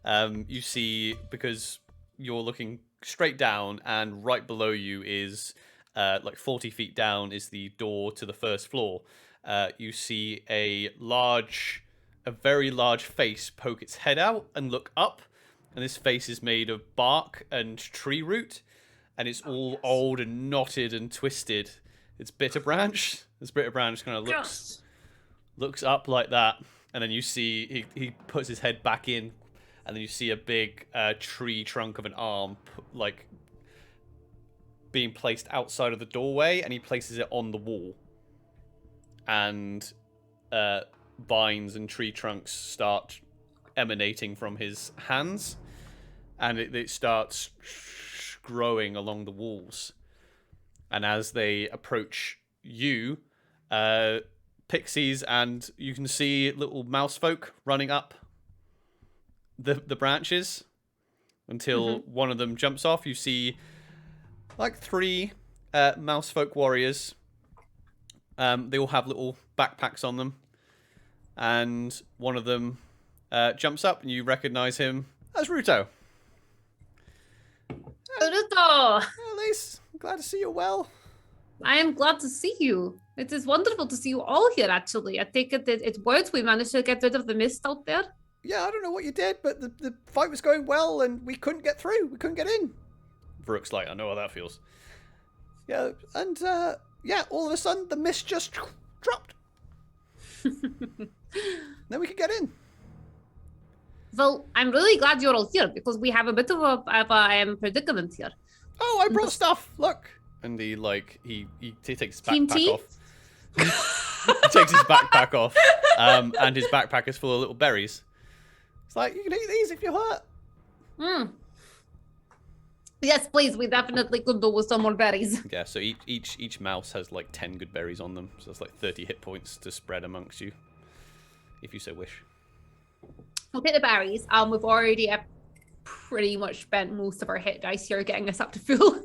You see, because you're looking straight down, and right below you is like 40 feet down is the door to the first floor. You see a very large face poke its head out and look up, and this face is made of bark and tree root, and it's all old and knotted and twisted. It's Bitter Branch. This Bitter Branch kind of looks up like that, and then you see he puts his head back in, and then you see a big tree trunk of an arm like being placed outside of the doorway, and he places it on the wall, and vines and tree trunks start emanating from his hands, and it starts growing along the walls, and as they approach you, pixies, and you can see little mouse folk running up the branches until one of them jumps off. You see like 3 mouse folk warriors. They all have little backpacks on them, and one of them jumps up, and you recognize him as Ruto. Ruto. Elise, I'm glad to see you well. I am glad to see you. It is wonderful to see you all here, actually. I take it that it worked. We managed to get rid of the mist out there. Yeah, I don't know what you did, but the fight was going well, and we couldn't get through. We couldn't get in. Varuk's like, I know how that feels. Yeah, and all of a sudden, the mist just dropped. Then we could get in. Well, I'm really glad you're all here, because we have a bit of a predicament here. Oh, I brought stuff. Look. And he takes his backpack off. He takes his backpack off, and his backpack is full of little berries. It's like, you can eat these if you're hurt. Yes, please. We definitely could do with some more berries. Yeah, so each mouse has like 10 good berries on them. So it's like 30 hit points to spread amongst you, if you so wish. We'll take the berries. We've already pretty much spent most of our hit dice here getting us up to full.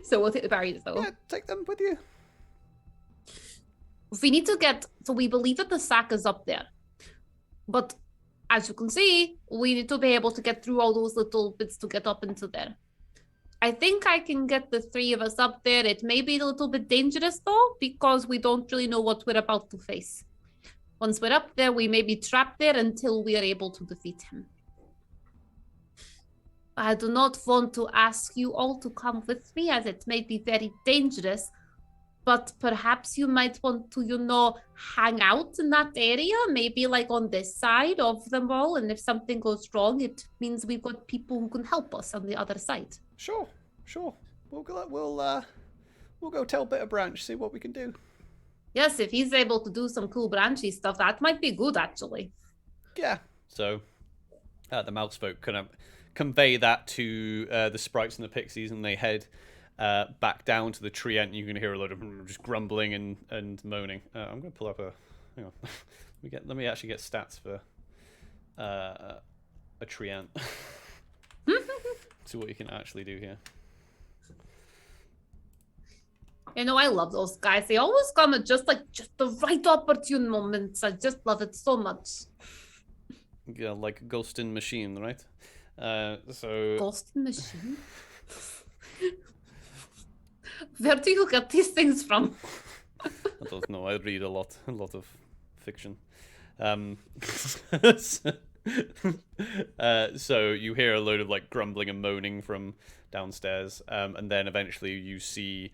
So we'll take the berries though. Yeah, take them with you. We need to get, so we believe that the sack is up there. But as you can see, we need to be able to get through all those little bits to get up into there. I think I can get the 3 of us up there. It may be a little bit dangerous, though, because we don't really know what we're about to face. Once we're up there, we may be trapped there until we are able to defeat him. I do not want to ask you all to come with me, as it may be very dangerous, but perhaps you might want to, hang out in that area, maybe like on this side of them all, and if something goes wrong, it means we've got people who can help us on the other side. Sure. We'll go tell Bitter Branch, see what we can do. Yes, if he's able to do some cool branchy stuff, that might be good, actually. Yeah. So, the mouse folk kind of convey that to the sprites and the pixies, and they head back down to the tree end. You can hear a lot of just grumbling and moaning. I'm going to pull up a... Hang on. Let me actually get stats for a tree ant. See what you can actually do here. I love those guys. They always come at just the right opportune moments. I just love it so much. Yeah, like Ghost in Machine, right? So Ghost in Machine? Where do you get these things from? I don't know. I read a lot of fiction. So you hear a load of like grumbling and moaning from downstairs, and then eventually you see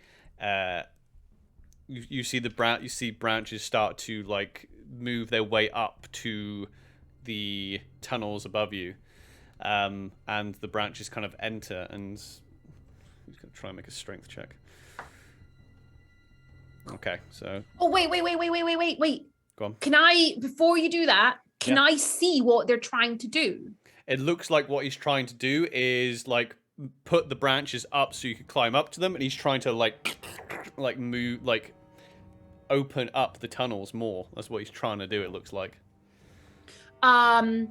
branches start to like move their way up to the tunnels above you, and the branches kind of enter, and he's gonna try and make a strength check. Okay, so. Oh, wait. Go on. Can I, before you do that, Yeah. I see what they're trying to do? It looks like what he's trying to do is like put the branches up so you can climb up to them, and he's trying to like move, like open up the tunnels more. That's what he's trying to do, it looks like. I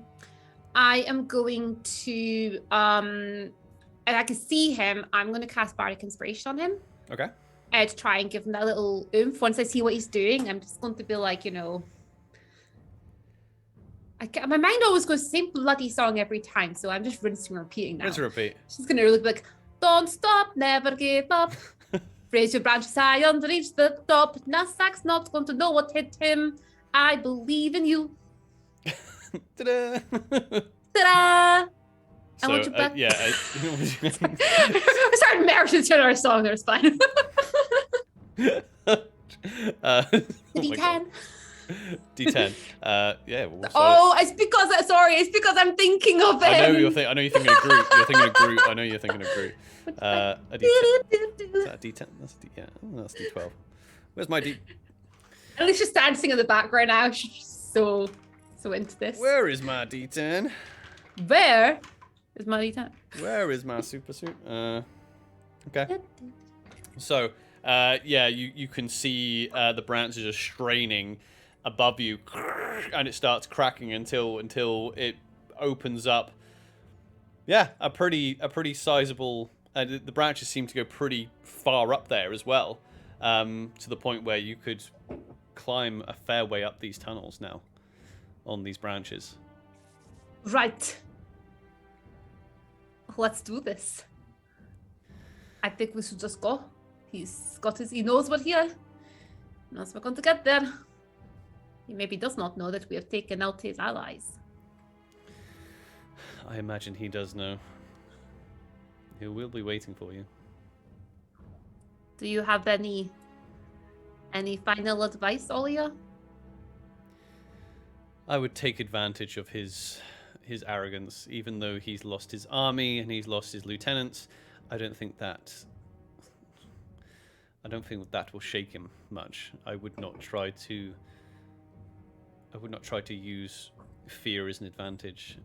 am going to, and I can see him, I'm going to cast Bardic Inspiration on him. Okay. To try and give him that little oomph. Once I see what he's doing, I'm just going to be like, my mind always goes same bloody song every time, so I'm just rinsing and repeating now. Rinse and repeat. She's going to really be like, don't stop, never give up. Raise your branches high and reach the top. Nassarqs not going to know what hit him. I believe in you. Ta-da! Ta-da! So, I want you back. I started marching to our song. There's fine. D10. D10. Yeah. It's because I'm thinking of it. I know you're thinking of Groot. I know you're thinking of Groot. A D10. Is that a D10? That's a D. Yeah. Oh, that's D12. Where's my D? Alicia's dancing in the background now. She's so into this. Where is my D10? Where is my D10? Where is my super suit? Okay. So, you can see the branches are straining above you, and it starts cracking until it opens up. Yeah, a pretty sizable. The branches seem to go pretty far up there as well, to the point where you could climb a fair way up these tunnels now on these branches. Right. Let's do this. I think we should just go. He knows we're here. He knows we're going to get there. He maybe does not know that we have taken out his allies. I imagine he does know. He will be waiting for you. Do you have any final advice, Olia? I would take advantage of his arrogance, even though he's lost his army and he's lost his lieutenants. I don't think that will shake him much. I would not try to use fear as an advantage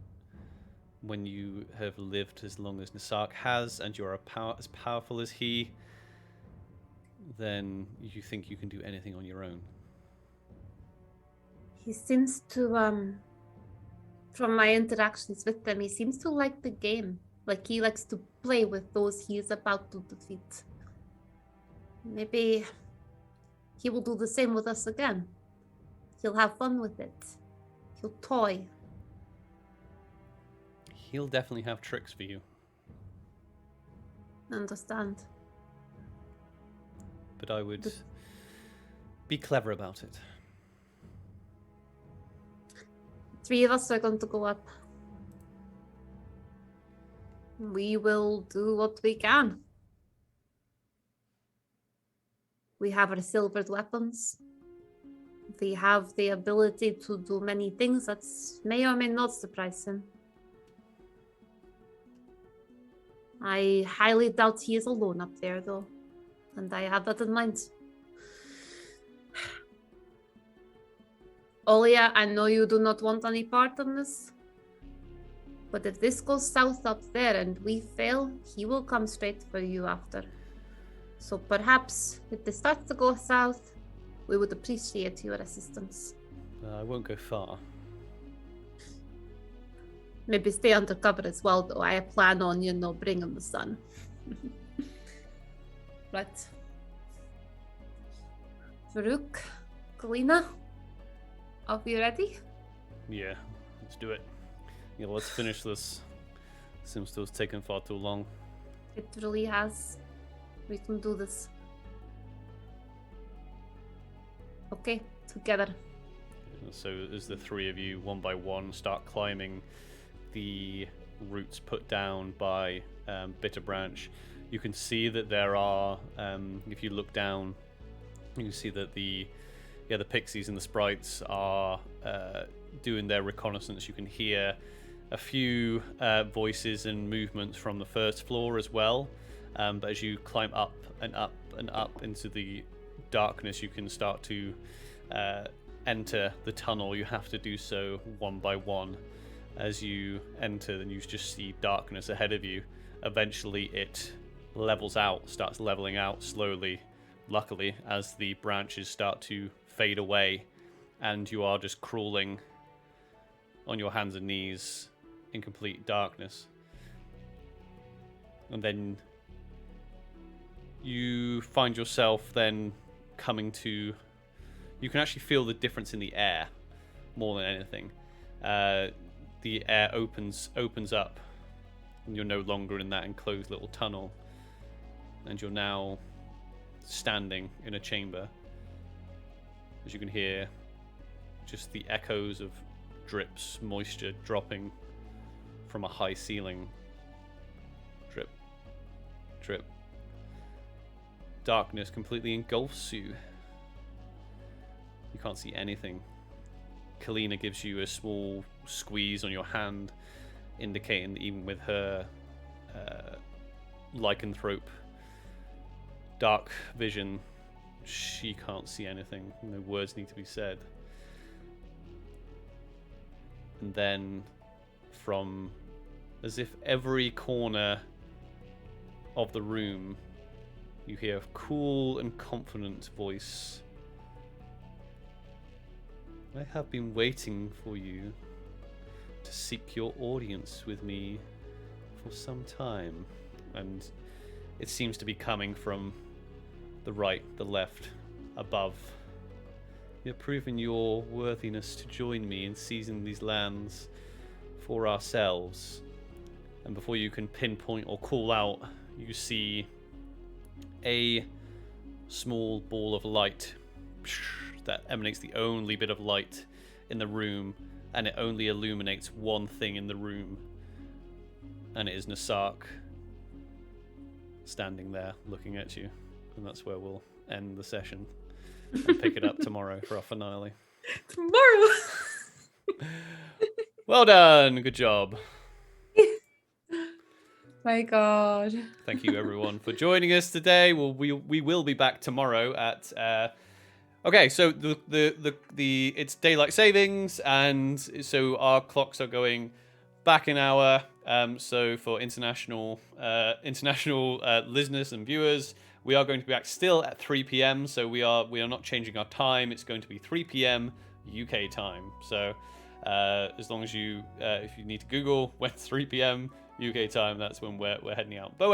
when you have lived as long as Nassarq has, and you're as powerful as he. Then you think you can do anything on your own. He seems to, from my interactions with them, he seems to like the game. Like, he likes to play with those he is about to defeat. Maybe he will do the same with us again. He'll have fun with it. He'll toy. He'll definitely have tricks for you. Understand. But I would be clever about it. 3 of us are going to go up. We will do what we can. We have our silvered weapons. We have the ability to do many things that may or may not surprise him. I highly doubt he is alone up there, though. And I have that in mind. Olia, I know you do not want any part in this. But if this goes south up there and we fail, he will come straight for you after. So perhaps if this starts to go south, we would appreciate your assistance. I won't go far. Maybe stay undercover as well, though. I plan on, bringing the sun. Right. Farouk, Kalina, are we ready? Yeah, let's do it. Yeah, let's finish this. Seems to have taken far too long. It really has. We can do this. Okay, together. So as the 3 of you, one by one, start climbing the routes put down by Bitterbranch, you can see that there are, if you look down, you can see that the pixies and the sprites are doing their reconnaissance. You can hear a few voices and movements from the first floor as well. But as you climb up and up and up into the darkness, you can start to enter the tunnel. You have to do so one by one. As you enter, then you just see darkness ahead of you. Eventually it levels out, starts leveling out slowly, luckily, as the branches start to fade away, and you are just crawling on your hands and knees in complete darkness. And then you find yourself then coming to... You can actually feel the difference in the air more than anything. The air opens up, and you're no longer in that enclosed little tunnel, and you're now standing in a chamber. As you can hear just the echoes of drips, moisture dropping from a high ceiling. Drip, drip. Darkness completely engulfs you. You can't see anything. Kalina gives you a small squeeze on your hand, indicating that even with her lycanthrope dark vision, she can't see anything. No words need to be said. And then from as if every corner of the room, you hear a cool and confident voice. I have been waiting for you to seek your audience with me for some time. And it seems to be coming from the right, the left, above. You're proving your worthiness to join me in seizing these lands for ourselves. And before you can pinpoint or call out, you see a small ball of light that emanates the only bit of light in the room, and it only illuminates one thing in the room, and it is Nassarq standing there looking at you. And that's where we'll end the session and pick it up tomorrow for our finale. Tomorrow. Well done, good job. My God. Thank you everyone for joining us today. We will be back tomorrow at okay, so the it's daylight savings, and so our clocks are going back an hour. So for international listeners and viewers, we are going to be back still at 3 p.m. So we are not changing our time. It's going to be 3 p.m. UK time. So as long as you if you need to Google when 3 p.m. UK time, that's when we're heading out. But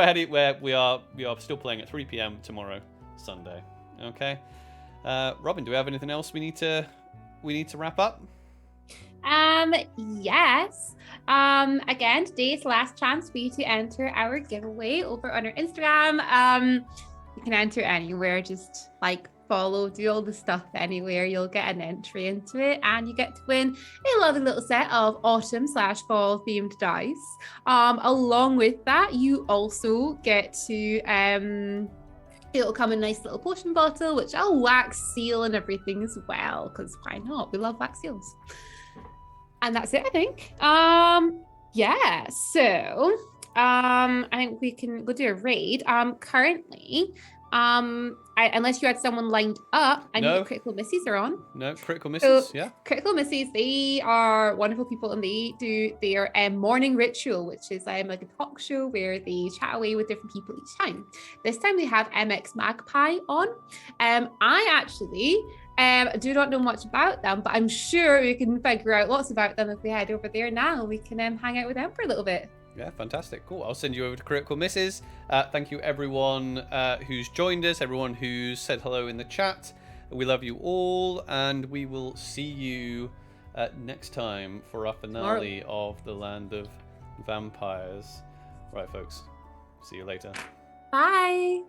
we are still playing at 3 p.m. tomorrow, Sunday. Okay. Robin, do we have anything else we need to wrap up? Yes. Again, today's last chance for you to enter our giveaway over on our Instagram. You can enter anywhere, just like follow, do all the stuff anywhere. You'll get an entry into it, and you get to win a lovely little set of autumn/fall themed dice. Along with that, you also get to it'll come in a nice little potion bottle, which I'll wax seal and everything as well, because why not? We love wax seals. And that's it, I think. Yeah, so I think we can go do a raid. Currently, unless you had someone lined up, I know the Critical Missies are on. No, Critical Missies, yeah. Critical Missies, they are wonderful people, and they do their morning ritual, which is like a talk show where they chat away with different people each time. This time they have MX Magpie on. I actually do not know much about them, but I'm sure we can figure out lots about them if we head over there now. We can hang out with them for a little bit. Yeah, fantastic. Cool. I'll send you over to Critical Misses. Thank you, everyone who's joined us, everyone who's said hello in the chat. We love you all, and we will see you next time for our finale of The Land of Vampires. Right, folks. See you later. Bye.